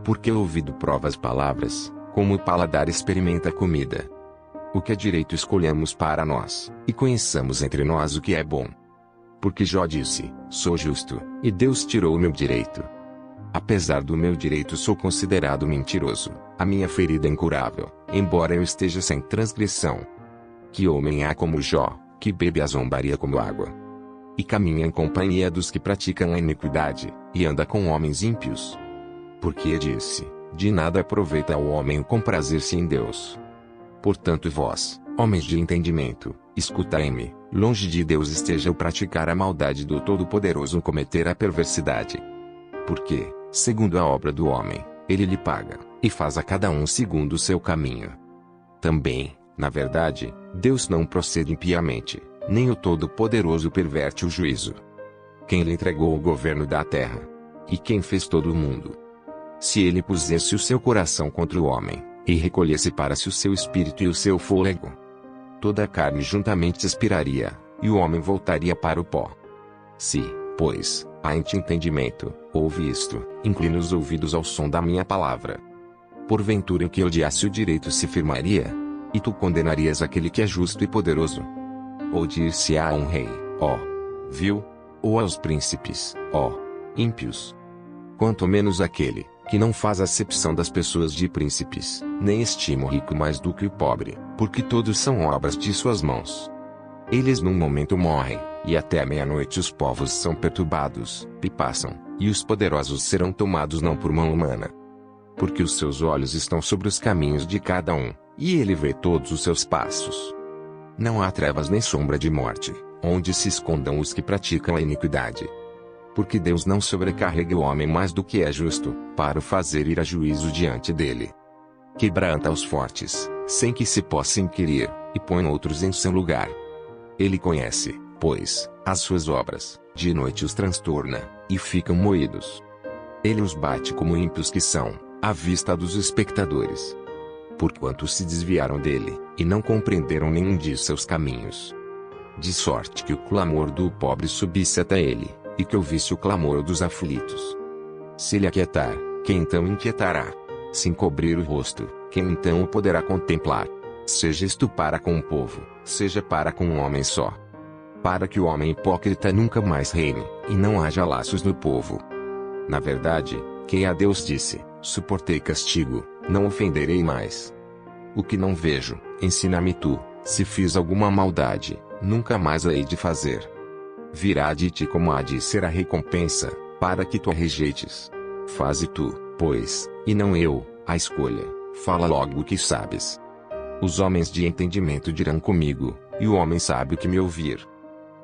Porque o ouvido prova as palavras, como o paladar experimenta a comida. O que é direito escolhamos para nós, e conheçamos entre nós o que é bom. Porque Jó disse, sou justo, e Deus tirou o meu direito. Apesar do meu direito sou considerado mentiroso, a minha ferida é incurável, embora eu esteja sem transgressão. Que homem há como Jó, que bebe a zombaria como água? E caminha em companhia dos que praticam a iniquidade, e anda com homens ímpios? Porque disse, de nada aproveita ao homem o comprazer-se em Deus. Portanto vós, homens de entendimento, escutai-me, longe de Deus esteja o praticar a maldade do Todo-Poderoso cometer a perversidade. Porque, segundo a obra do homem, ele lhe paga, e faz a cada um segundo o seu caminho. Também, na verdade, Deus não procede impiamente, nem o Todo-Poderoso perverte o juízo. Quem lhe entregou o governo da terra? E quem fez todo o mundo? Se ele pusesse o seu coração contra o homem, e recolhesse para si o seu espírito e o seu fôlego, toda a carne juntamente expiraria, e o homem voltaria para o pó. Se, pois, Há-te entendimento, ouve isto, inclina os ouvidos ao som da minha palavra. Porventura que odiasse o direito se firmaria? E tu condenarias aquele que é justo e poderoso? Ou dir-se-á a um rei, ó, vil? Ou aos príncipes, ó, ímpios? Quanto menos aquele, que não faz acepção das pessoas de príncipes, nem estima o rico mais do que o pobre, porque todos são obras de suas mãos. Eles num momento morrem, e até a meia-noite os povos são perturbados, e passam, e os poderosos serão tomados não por mão humana. Porque os seus olhos estão sobre os caminhos de cada um, e ele vê todos os seus passos. Não há trevas nem sombra de morte, onde se escondam os que praticam a iniquidade. Porque Deus não sobrecarrega o homem mais do que é justo, para o fazer ir a juízo diante dele. Quebranta os fortes, sem que se possa inquirir, e põe outros em seu lugar. Ele conhece, pois, as suas obras, de noite os transtorna, e ficam moídos. Ele os bate como ímpios que são, à vista dos espectadores. Porquanto se desviaram dele, e não compreenderam nenhum de seus caminhos. De sorte que o clamor do pobre subisse até ele, e que ouvisse o clamor dos aflitos. Se ele aquietar, quem então inquietará? Se encobrir o rosto, quem então o poderá contemplar? Seja isto para com o povo, seja para com um homem só. Para que o homem hipócrita nunca mais reine, e não haja laços no povo. Na verdade, quem a Deus disse, suportei castigo, não ofenderei mais. O que não vejo, ensina-me tu, se fiz alguma maldade, nunca mais a hei de fazer. Virá de ti como há de ser a recompensa, para que tu a rejeites. Faze tu, pois, e não eu, a escolha, fala logo o que sabes. Os homens de entendimento dirão comigo, e o homem sábio que me ouvir.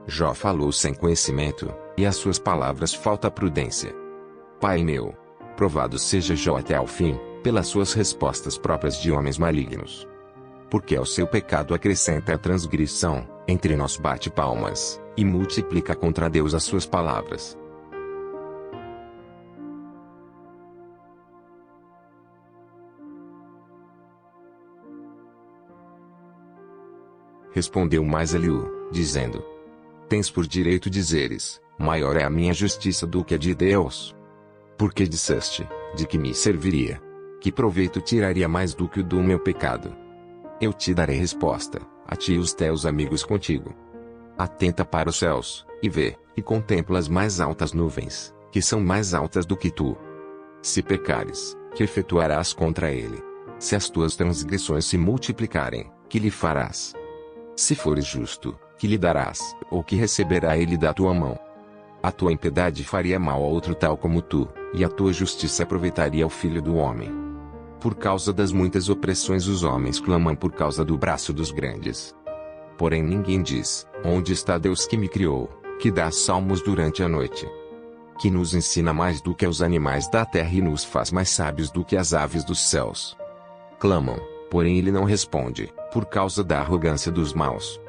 Jó falou sem conhecimento, e às suas palavras falta prudência. Pai meu, provado seja Jó até ao fim, pelas suas respostas próprias de homens malignos. Porque ao seu pecado acrescenta a transgressão, entre nós bate palmas, e multiplica contra Deus as suas palavras. Respondeu mais Eliú, dizendo: Tens por direito dizeres, maior é a minha justiça do que a de Deus. Porque disseste, de que me serviria? Que proveito tiraria mais do que o do meu pecado? Eu te darei resposta, a ti e os teus amigos contigo. Atenta para os céus, e vê, e contempla as mais altas nuvens, que são mais altas do que tu. Se pecares, que efetuarás contra ele? Se as tuas transgressões se multiplicarem, que lhe farás? Se fores justo, que lhe darás, ou que receberá ele da tua mão? A tua impiedade faria mal a outro tal como tu, e a tua justiça aproveitaria ao filho do homem. Por causa das muitas opressões os homens clamam por causa do braço dos grandes. Porém ninguém diz, onde está Deus que me criou, que dá salmos durante a noite? Que nos ensina mais do que os animais da terra e nos faz mais sábios do que as aves dos céus. Clamam, porém ele não responde, por causa da arrogância dos maus.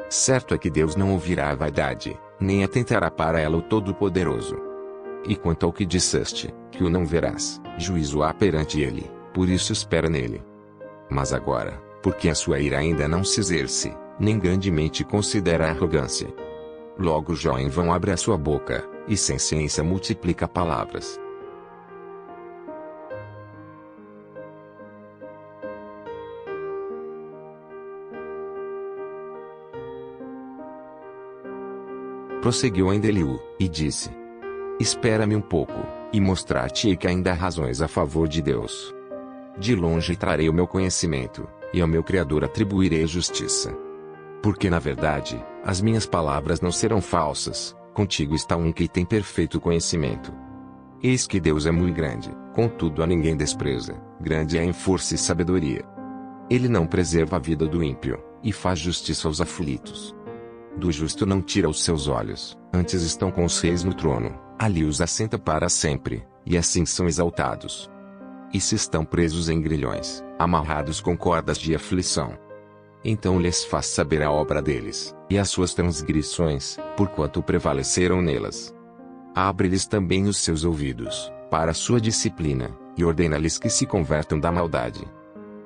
Certo é que Deus não ouvirá a vaidade, nem atentará para ela o Todo-Poderoso. E quanto ao que disseste, que o não verás, juízo há perante ele, por isso espera nele. Mas agora, porque a sua ira ainda não se exerce, nem grandemente considera a arrogância. Logo Jó em vão abre a sua boca, e sem ciência multiplica palavras. Prosseguiu ainda Eliú, e disse: Espera-me um pouco, e mostrar-te-ei que ainda há razões a favor de Deus. De longe trarei o meu conhecimento, e ao meu Criador atribuirei justiça. Porque na verdade, as minhas palavras não serão falsas, contigo está um que tem perfeito conhecimento. Eis que Deus é muito grande, contudo a ninguém despreza, grande é em força e sabedoria. Ele não preserva a vida do ímpio, e faz justiça aos aflitos. Do justo não tira os seus olhos, antes estão com os reis no trono, ali os assenta para sempre, e assim são exaltados. E se estão presos em grilhões, amarrados com cordas de aflição, então lhes faz saber a obra deles, e as suas transgressões, porquanto prevaleceram nelas. Abre-lhes também os seus ouvidos, para a sua disciplina, e ordena-lhes que se convertam da maldade.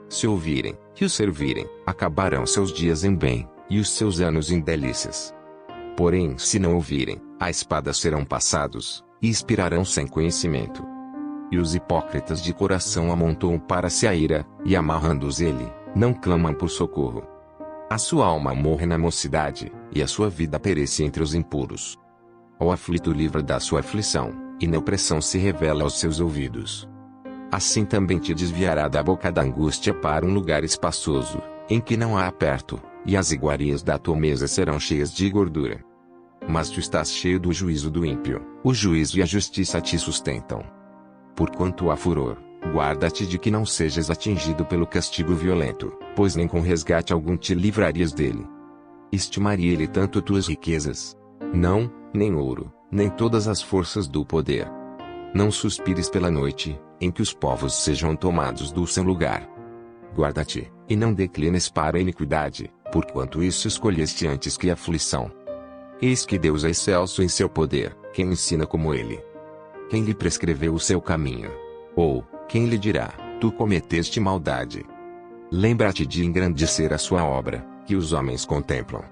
Se ouvirem, e o servirem, acabarão seus dias em bem, e os seus anos em delícias. Porém se não ouvirem, a espada serão passados, e expirarão sem conhecimento. E os hipócritas de coração amontoam para se a ira, e amarrando-os ele, não clamam por socorro. A sua alma morre na mocidade, e a sua vida perece entre os impuros. O aflito livra da sua aflição, e na opressão se revela aos seus ouvidos. Assim também te desviará da boca da angústia para um lugar espaçoso, em que não há aperto, e as iguarias da tua mesa serão cheias de gordura. Mas tu estás cheio do juízo do ímpio, o juízo e a justiça te sustentam. Porquanto há furor, guarda-te de que não sejas atingido pelo castigo violento, pois nem com resgate algum te livrarias dele. Estimaria ele tanto tuas riquezas? Não, nem ouro, nem todas as forças do poder. Não suspires pela noite, em que os povos sejam tomados do seu lugar. Guarda-te, e não declines para a iniquidade, porquanto isso escolheste antes que a aflição. Eis que Deus é excelso em seu poder, quem ensina como ele? Quem lhe prescreveu o seu caminho? Ou, quem lhe dirá, tu cometeste maldade? Lembra-te de engrandecer a sua obra, que os homens contemplam.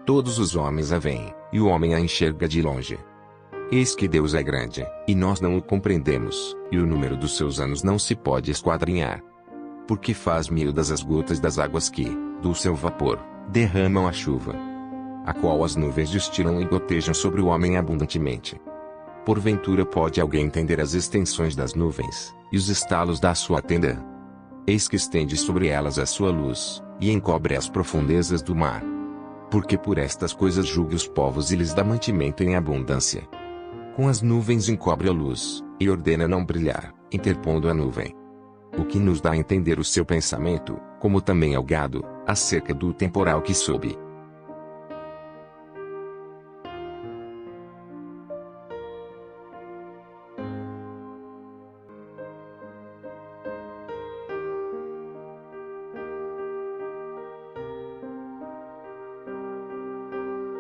Todos os homens a veem, e o homem a enxerga de longe. Eis que Deus é grande, e nós não o compreendemos, e o número dos seus anos não se pode esquadrinhar. Porque faz miúdas as gotas das águas que, do seu vapor, derramam a chuva, a qual as nuvens destilam e gotejam sobre o homem abundantemente. Porventura pode alguém entender as extensões das nuvens, e os estalos da sua tenda? Eis que estende sobre elas a sua luz, e encobre as profundezas do mar. Porque por estas coisas julgue os povos e lhes dá mantimento em abundância. Com as nuvens encobre a luz, e ordena não brilhar, interpondo a nuvem. O que nos dá a entender o seu pensamento, como também ao gado, acerca do temporal que sobe.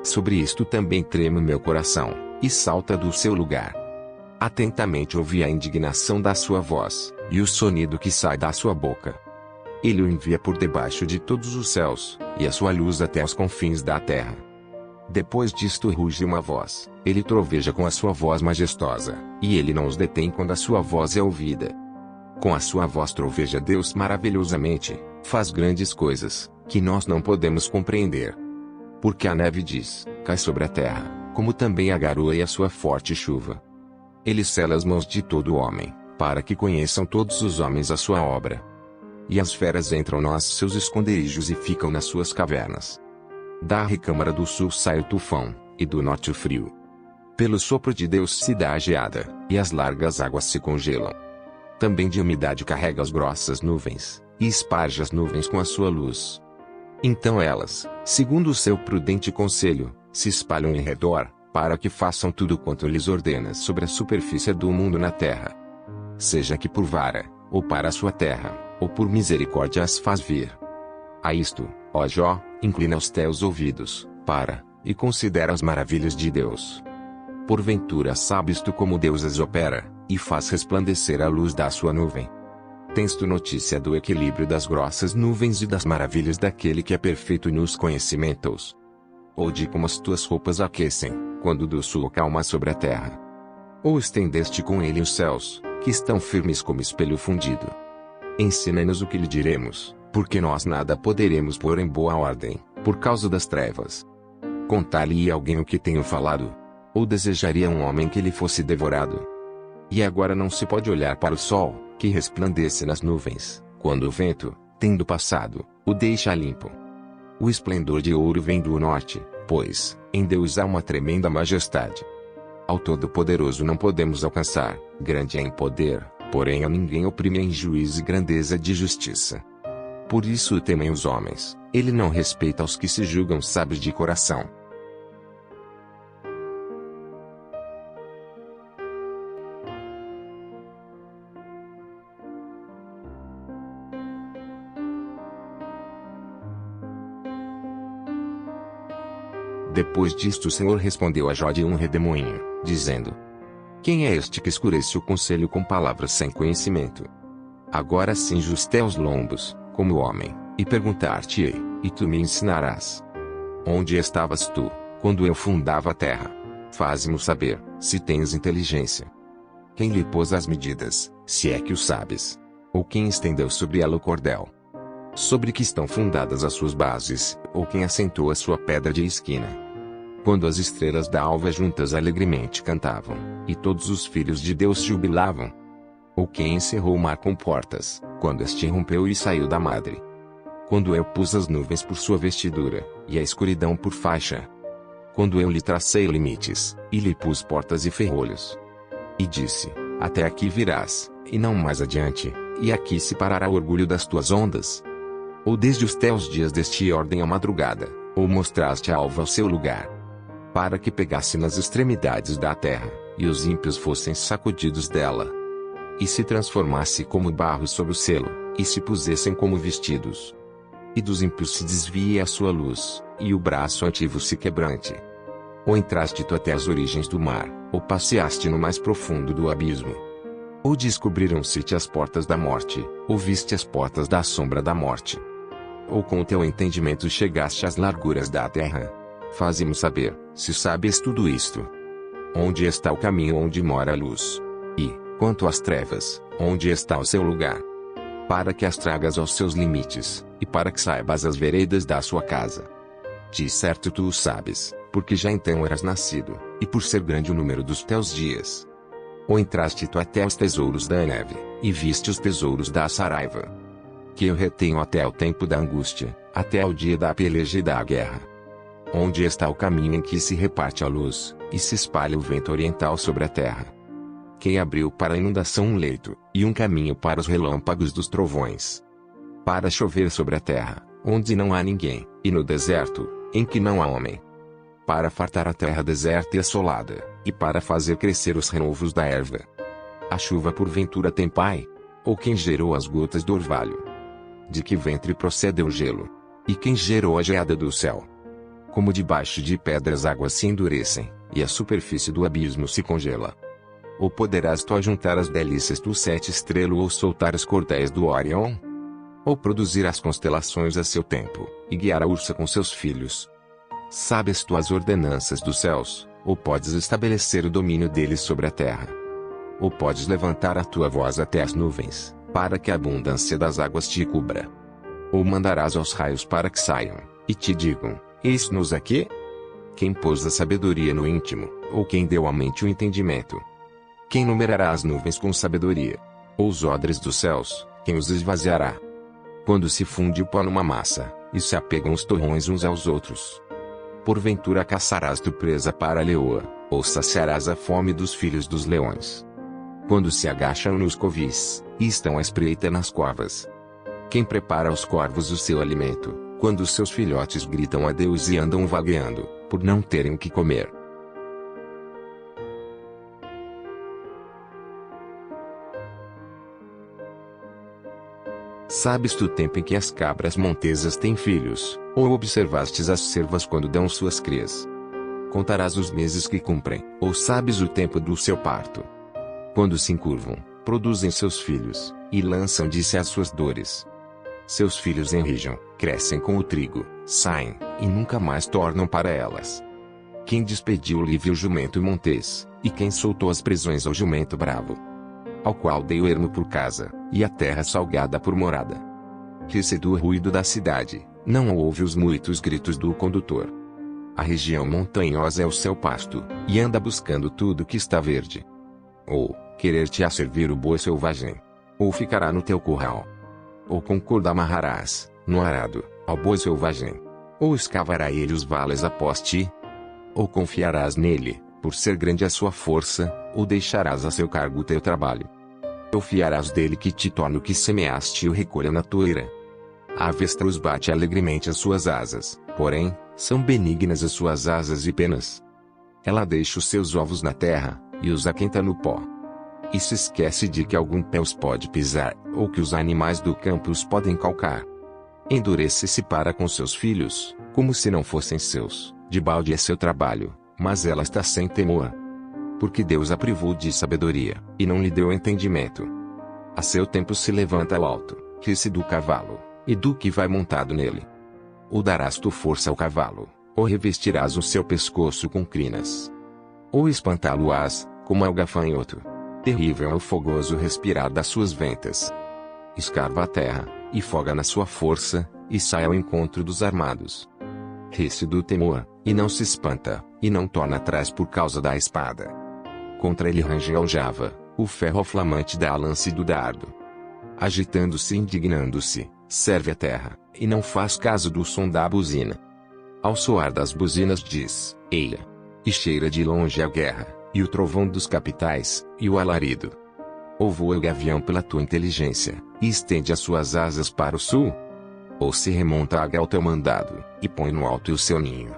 Sobre isto também treme meu coração, e salta do seu lugar. Atentamente ouvi a indignação da sua voz, e o sonido que sai da sua boca. Ele o envia por debaixo de todos os céus, e a sua luz até os confins da terra. Depois disto ruge uma voz, ele troveja com a sua voz majestosa, e ele não os detém quando a sua voz é ouvida. Com a sua voz troveja Deus maravilhosamente, faz grandes coisas, que nós não podemos compreender. Porque a neve diz, cai sobre a terra, como também a garoa e a sua forte chuva. Ele sela as mãos de todo homem, para que conheçam todos os homens a sua obra. E as feras entram nos seus esconderijos e ficam nas suas cavernas. Da recâmara do sul sai o tufão, e do norte o frio. Pelo sopro de Deus se dá a geada, e as largas águas se congelam. Também de umidade carrega as grossas nuvens, e esparge as nuvens com a sua luz. Então elas, segundo o seu prudente conselho, se espalham em redor, para que façam tudo quanto lhes ordena sobre a superfície do mundo na terra. Seja que por vara, ou para a sua terra, ou por misericórdia as faz vir. A isto, ó Jó, inclina os teus ouvidos, e considera as maravilhas de Deus. Porventura sabes tu como Deus as opera, e faz resplandecer a luz da sua nuvem. Tens tu notícia do equilíbrio das grossas nuvens e das maravilhas daquele que é perfeito nos conhecimentos? Ou de como as tuas roupas aquecem, quando do sul calma sobre a terra? Ou estendeste com ele os céus, que estão firmes como espelho fundido? Ensina-nos o que lhe diremos, porque nós nada poderemos pôr em boa ordem, por causa das trevas. Contar-lhe alguém o que tenho falado? Ou desejaria um homem que lhe fosse devorado? E agora não se pode olhar para o sol, que resplandece nas nuvens, quando o vento, tendo passado, o deixa limpo. O esplendor de ouro vem do norte, pois, em Deus há uma tremenda majestade. Ao Todo-Poderoso não podemos alcançar, grande é em poder, porém a ninguém oprime em juízo e grandeza de justiça. Por isso temem os homens, ele não respeita os que se julgam sábios de coração. Depois disto o Senhor respondeu a Jó de um redemoinho, dizendo: Quem é este que escurece o conselho com palavras sem conhecimento? Agora cinge os teus lombos, como homem, e perguntar-te-ei, e tu me ensinarás. Onde estavas tu, quando eu fundava a terra? Faze-mo saber, se tens inteligência. Quem lhe pôs as medidas, se é que o sabes? Ou quem estendeu sobre ela o cordel? Sobre que estão fundadas as suas bases, ou quem assentou a sua pedra de esquina? Quando as estrelas da alva juntas alegremente cantavam, e todos os filhos de Deus jubilavam? Ou quem encerrou o mar com portas, quando este rompeu e saiu da madre? Quando eu pus as nuvens por sua vestidura, e a escuridão por faixa? Quando eu lhe tracei limites, e lhe pus portas e ferrolhos? E disse, até aqui virás, e não mais adiante, e aqui se parará o orgulho das tuas ondas? Ou desde os teus dias deste ordem à madrugada, ou mostraste a alva ao seu lugar? Para que pegasse nas extremidades da terra, e os ímpios fossem sacudidos dela? E se transformasse como barro sob o selo, e se pusessem como vestidos? E dos ímpios se desvie a sua luz, e o braço altivo se quebrante? Ou entraste tu até as origens do mar, ou passeaste no mais profundo do abismo? Ou descobriram-se-te as portas da morte, ou viste as portas da sombra da morte? Ou com o teu entendimento chegaste às larguras da terra? Faze-mo saber, se sabes tudo isto. Onde está o caminho onde mora a luz? E, quanto às trevas, onde está o seu lugar? Para que as tragas aos seus limites, e para que saibas as veredas da sua casa. De certo tu o sabes, porque já então eras nascido, e por ser grande o número dos teus dias. Ou entraste tu até os tesouros da neve, e viste os tesouros da Saraiva? Que eu retenho até o tempo da angústia, até ao dia da peleja e da guerra. Onde está o caminho em que se reparte a luz, e se espalha o vento oriental sobre a terra? Quem abriu para a inundação um leito, e um caminho para os relâmpagos dos trovões? Para chover sobre a terra, onde não há ninguém, e no deserto, em que não há homem? Para fartar a terra deserta e assolada, e para fazer crescer os renovos da erva? A chuva porventura tem pai? Ou quem gerou as gotas do orvalho? De que ventre procede o gelo? E quem gerou a geada do céu? Como debaixo de pedras águas se endurecem, e a superfície do abismo se congela. Ou poderás tu ajuntar as delícias do sete estrelo ou soltar os cordéis do Orion? Ou produzir as constelações a seu tempo, e guiar a ursa com seus filhos? Sabes tu as ordenanças dos céus, ou podes estabelecer o domínio deles sobre a terra? Ou podes levantar a tua voz até as nuvens, para que a abundância das águas te cubra? Ou mandarás aos raios para que saiam, e te digam, eis-nos aqui? Quem pôs a sabedoria no íntimo, ou quem deu à mente o entendimento? Quem numerará as nuvens com sabedoria? Ou os odres dos céus, quem os esvaziará? Quando se funde o pó numa massa, e se apegam os torrões uns aos outros? Porventura caçarás tu presa para a leoa, ou saciarás a fome dos filhos dos leões? Quando se agacham nos covis, e estão à espreita nas covas? Quem prepara aos corvos o seu alimento, quando os seus filhotes gritam a Deus e andam vagueando, por não terem o que comer? Sabes tu o tempo em que as cabras montesas têm filhos, ou observastes as cervas quando dão suas crias? Contarás os meses que cumprem, ou sabes o tempo do seu parto? Quando se encurvam, produzem seus filhos, e lançam de si as suas dores. Seus filhos enrijam, crescem com o trigo, saem, e nunca mais tornam para elas. Quem despediu livre o jumento montês, e quem soltou as prisões ao jumento bravo? Ao qual dei o ermo por casa, e a terra salgada por morada. Recedo o ruído da cidade, não ouve os muitos gritos do condutor. A região montanhosa é o seu pasto, e anda buscando tudo que está verde. Ou, querer-te-á servir o boi selvagem? Ou ficará no teu curral? Ou com corda amarrarás, no arado, ao boi selvagem? Ou escavará ele os vales após ti? Ou confiarás nele, por ser grande a sua força, ou deixarás a seu cargo o teu trabalho? Ou fiarás dele que te torne o que semeaste e o recolha na tua ira? A avestruz bate alegremente as suas asas, porém, são benignas as suas asas e penas. Ela deixa os seus ovos na terra, e os aquenta no pó. E se esquece de que algum pé os pode pisar, ou que os animais do campo os podem calcar. Endurece-se para com seus filhos, como se não fossem seus, de balde é seu trabalho, mas ela está sem temor. Porque Deus a privou de sabedoria, e não lhe deu entendimento. A seu tempo se levanta o alto, ri-se do cavalo, e do que vai montado nele. Ou darás tu força ao cavalo, ou revestirás o seu pescoço com crinas. ou espantá-lo-ás, como ao gafanhoto. Terrível é o fogoso respirar das suas ventas. Escarva a terra, e foga na sua força, e sai ao encontro dos armados. Ri-se do temor, e não se espanta, e não torna atrás por causa da espada. Contra ele range a aljava, o ferro flamante da lance e do dardo. Agitando-se e indignando-se, serve a terra, e não faz caso do som da buzina. Ao soar das buzinas diz, eia! E cheira de longe a guerra, e o trovão dos capitais, e o alarido. Ou voa o gavião pela tua inteligência, e estende as suas asas para o sul? Ou se remonta a águia ao teu mandado, e põe no alto o seu ninho?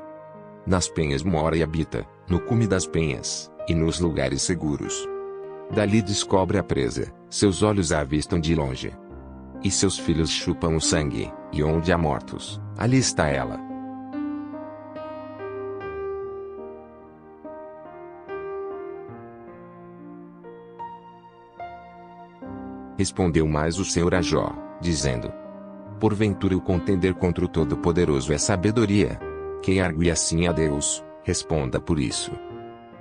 Nas penhas mora e habita, no cume das penhas, e nos lugares seguros. Dali descobre a presa, seus olhos a avistam de longe. E seus filhos chupam o sangue, e onde há mortos, ali está ela. Respondeu mais o Senhor a Jó, dizendo: porventura o contender contra o Todo-Poderoso é sabedoria? Quem argue assim a Deus, responda por isso.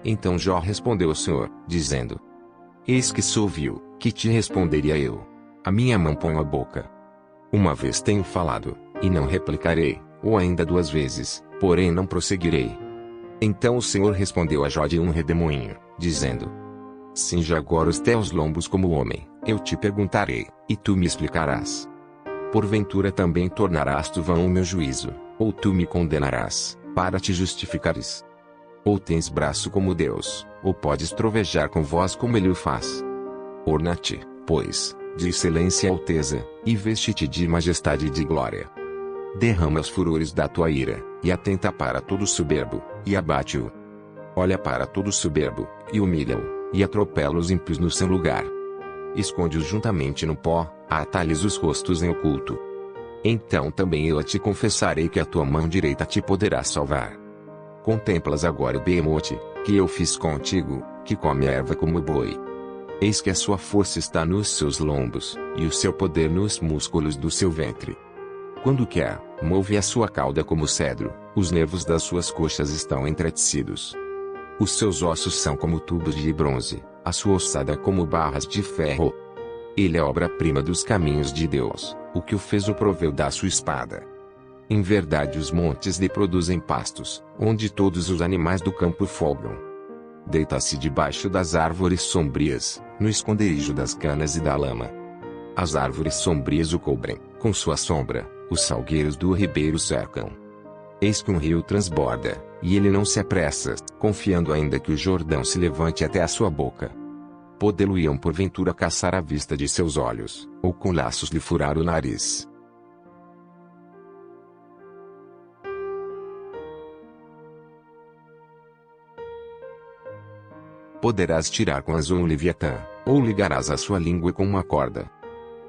Então Jó respondeu ao Senhor, dizendo: eis que sou vil, que te responderia eu? A minha mão ponho a boca. Uma vez tenho falado, e não replicarei, ou ainda duas vezes, porém não prosseguirei. Então o Senhor respondeu a Jó de um redemoinho, dizendo: cinge agora os teus lombos como homem, eu te perguntarei, e tu me explicarás. Porventura também tornarás tu vão o meu juízo, ou tu me condenarás, para te justificares? Ou tens braço como Deus, ou podes trovejar com voz como ele o faz? Orna-te, pois, de excelência e alteza, e veste-te de majestade e de glória. Derrama os furores da tua ira, e atenta para todo soberbo, e abate-o. Olha para todo soberbo, e humilha-o, e atropela os ímpios no seu lugar. Esconde-os juntamente no pó, atalhes os rostos em oculto. Então também eu te confessarei que a tua mão direita te poderá salvar. Contemplas agora o Beemote, que eu fiz contigo, que come a erva como o boi. Eis que a sua força está nos seus lombos, e o seu poder nos músculos do seu ventre. Quando quer, move a sua cauda como cedro, os nervos das suas coxas estão entretecidos. Os seus ossos são como tubos de bronze, a sua ossada como barras de ferro. Ele é obra-prima dos caminhos de Deus, o que o fez o proveu da sua espada. Em verdade os montes lhe produzem pastos, onde todos os animais do campo folgam. Deita-se debaixo das árvores sombrias, no esconderijo das canas e da lama. As árvores sombrias o cobrem, com sua sombra, os salgueiros do ribeiro cercam. Eis que um rio transborda, e ele não se apressa, confiando ainda que o Jordão se levante até a sua boca. Podê-lo-iam porventura caçar à vista de seus olhos, ou com laços lhe furar o nariz. Poderás tirar com anzol um leviatã, ou ligarás a sua língua com uma corda.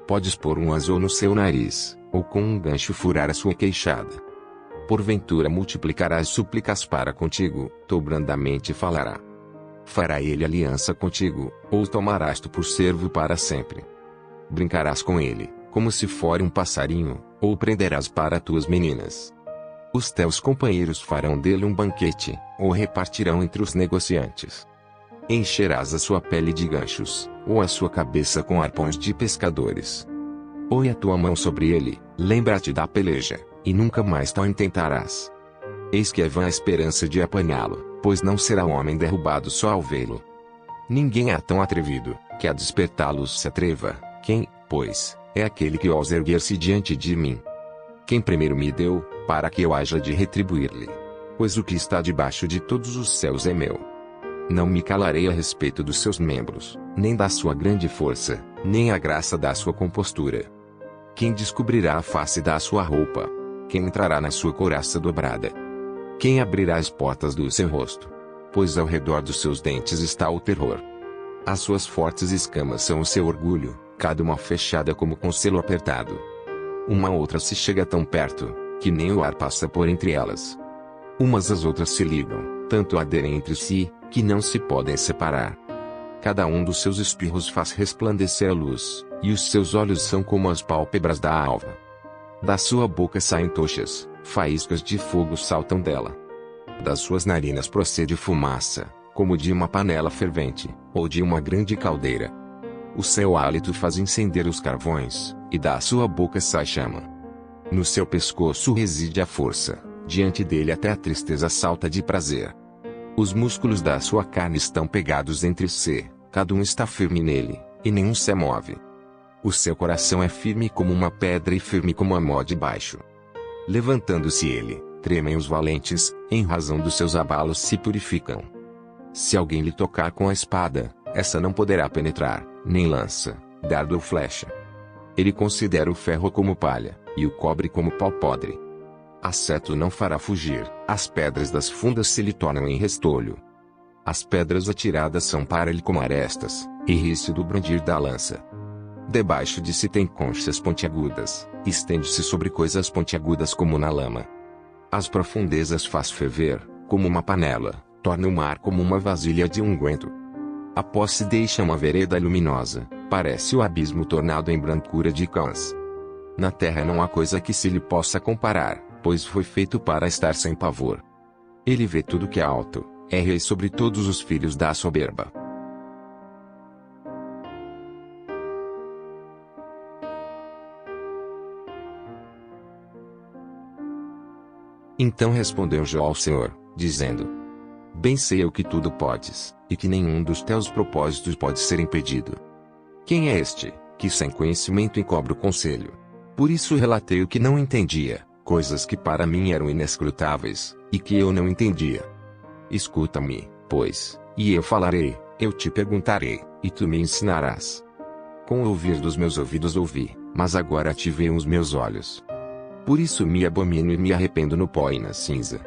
Podes pôr um anzol no seu nariz, ou com um gancho furar a sua queixada. Porventura multiplicarás súplicas para contigo, tu brandamente falará. Fará ele aliança contigo, ou tomarás tu por servo para sempre. Brincarás com ele, como se fora um passarinho, ou prenderás para tuas meninas. Os teus companheiros farão dele um banquete, ou repartirão entre os negociantes. Encherás a sua pele de ganchos, ou a sua cabeça com arpões de pescadores. Põe a tua mão sobre ele, lembra-te da peleja, e nunca mais tal intentarás. Eis que é vã a esperança de apanhá-lo, pois não será o homem derrubado só ao vê-lo. Ninguém é tão atrevido, que a despertá-los se atreva. Quem, pois, é aquele que ousa erguer-se diante de mim? Quem primeiro me deu, para que eu haja de retribuir-lhe? Pois o que está debaixo de todos os céus é meu. Não me calarei a respeito dos seus membros, nem da sua grande força, nem a graça da sua compostura. Quem descobrirá a face da sua roupa? Quem entrará na sua couraça dobrada? Quem abrirá as portas do seu rosto? Pois ao redor dos seus dentes está o terror. As suas fortes escamas são o seu orgulho, cada uma fechada como com selo apertado. Uma outra se chega tão perto, que nem o ar passa por entre elas. Umas às outras se ligam, tanto aderem entre si, que não se podem separar. Cada um dos seus espirros faz resplandecer a luz, e os seus olhos são como as pálpebras da alva. Da sua boca saem tochas, faíscas de fogo saltam dela. Das suas narinas procede fumaça, como de uma panela fervente, ou de uma grande caldeira. O seu hálito faz incender os carvões, e da sua boca sai chama. No seu pescoço reside a força, diante dele até a tristeza salta de prazer. Os músculos da sua carne estão pegados entre si, cada um está firme nele, e nenhum se move. O seu coração é firme como uma pedra e firme como a mó de baixo. Levantando-se ele, tremem os valentes, em razão dos seus abalos se purificam. Se alguém lhe tocar com a espada, essa não poderá penetrar, nem lança, dardo ou flecha. Ele considera o ferro como palha, e o cobre como pau podre. A seta não fará fugir, as pedras das fundas se lhe tornam em restolho. As pedras atiradas são para ele como arestas, e ri-se do brandir da lança. Debaixo de si tem conchas pontiagudas, estende-se sobre coisas pontiagudas como na lama. As profundezas faz ferver, como uma panela, torna o mar como uma vasilha de unguento. Após se deixa uma vereda luminosa, parece o abismo tornado em brancura de cães. Na terra não há coisa que se lhe possa comparar, pois foi feito para estar sem pavor. Ele vê tudo que é alto, é rei sobre todos os filhos da soberba. Então respondeu Jó ao Senhor, dizendo: Bem sei eu que tudo podes, e que nenhum dos teus propósitos pode ser impedido. Quem é este, que sem conhecimento encobre o conselho? Por isso relatei o que não entendia, coisas que para mim eram inescrutáveis, e que eu não entendia. Escuta-me, pois, e eu falarei, eu te perguntarei, e tu me ensinarás. Com o ouvir dos meus ouvidos ouvi, mas agora te veem os meus olhos. Por isso me abomino e me arrependo no pó e na cinza.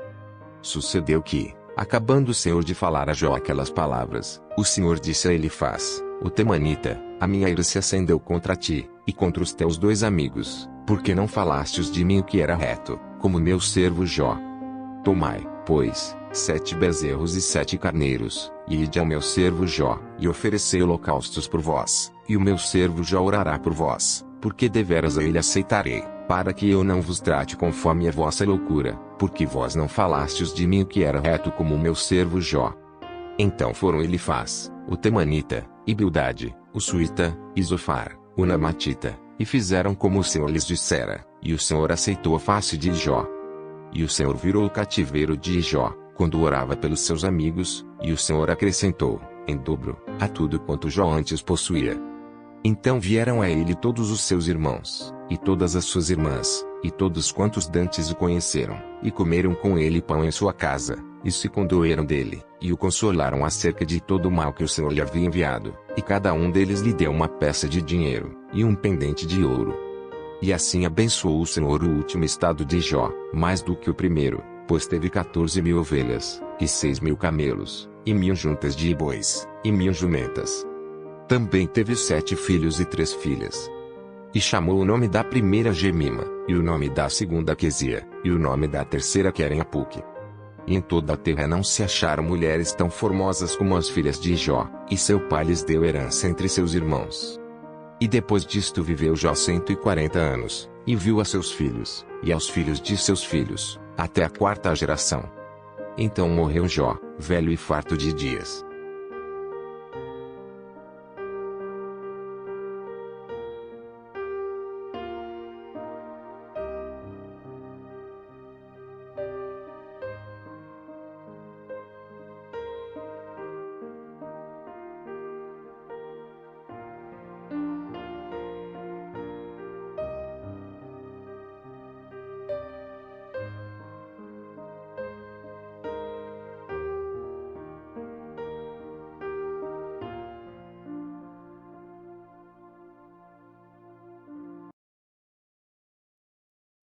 Sucedeu que, acabando o Senhor de falar a Jó aquelas palavras, o Senhor disse a Elifaz, o temanita: A minha ira se acendeu contra ti, e contra os teus 2 amigos, porque não falastes de mim o que era reto, como meu servo Jó. Tomai, pois, 7 bezerros e 7 carneiros, e ide ao meu servo Jó, e oferecei holocaustos por vós, e o meu servo Jó orará por vós, porque deveras a ele aceitarei, para que eu não vos trate conforme a vossa loucura, porque vós não falastes de mim o que era reto como o meu servo Jó. Então foram Elifaz, o temanita, e Bildade, o suíta, e Zofar, o namatita, e fizeram como o Senhor lhes dissera, e o Senhor aceitou a face de Jó. E o Senhor virou o cativeiro de Jó, quando orava pelos seus amigos, e o Senhor acrescentou, em dobro, a tudo quanto Jó antes possuía. Então vieram a ele todos os seus irmãos, e todas as suas irmãs, e todos quantos dantes o conheceram, e comeram com ele pão em sua casa, e se condoeram dele, e o consolaram acerca de todo o mal que o Senhor lhe havia enviado, e cada um deles lhe deu uma peça de dinheiro, e um pendente de ouro. E assim abençoou o Senhor o último estado de Jó, mais do que o primeiro, pois teve 14.000 ovelhas, e 6.000 camelos, e 1.000 juntas de bois, e 1.000 jumentas. Também teve 7 filhos e 3 filhas. E chamou o nome da primeira Gemima, e o nome da segunda Quesia, e o nome da terceira Queren-Apuque. E em toda a terra não se acharam mulheres tão formosas como as filhas de Jó, e seu pai lhes deu herança entre seus irmãos. E depois disto viveu Jó 140 anos, e viu a seus filhos, e aos filhos de seus filhos, até a 4ª geração. Então morreu Jó, velho e farto de dias.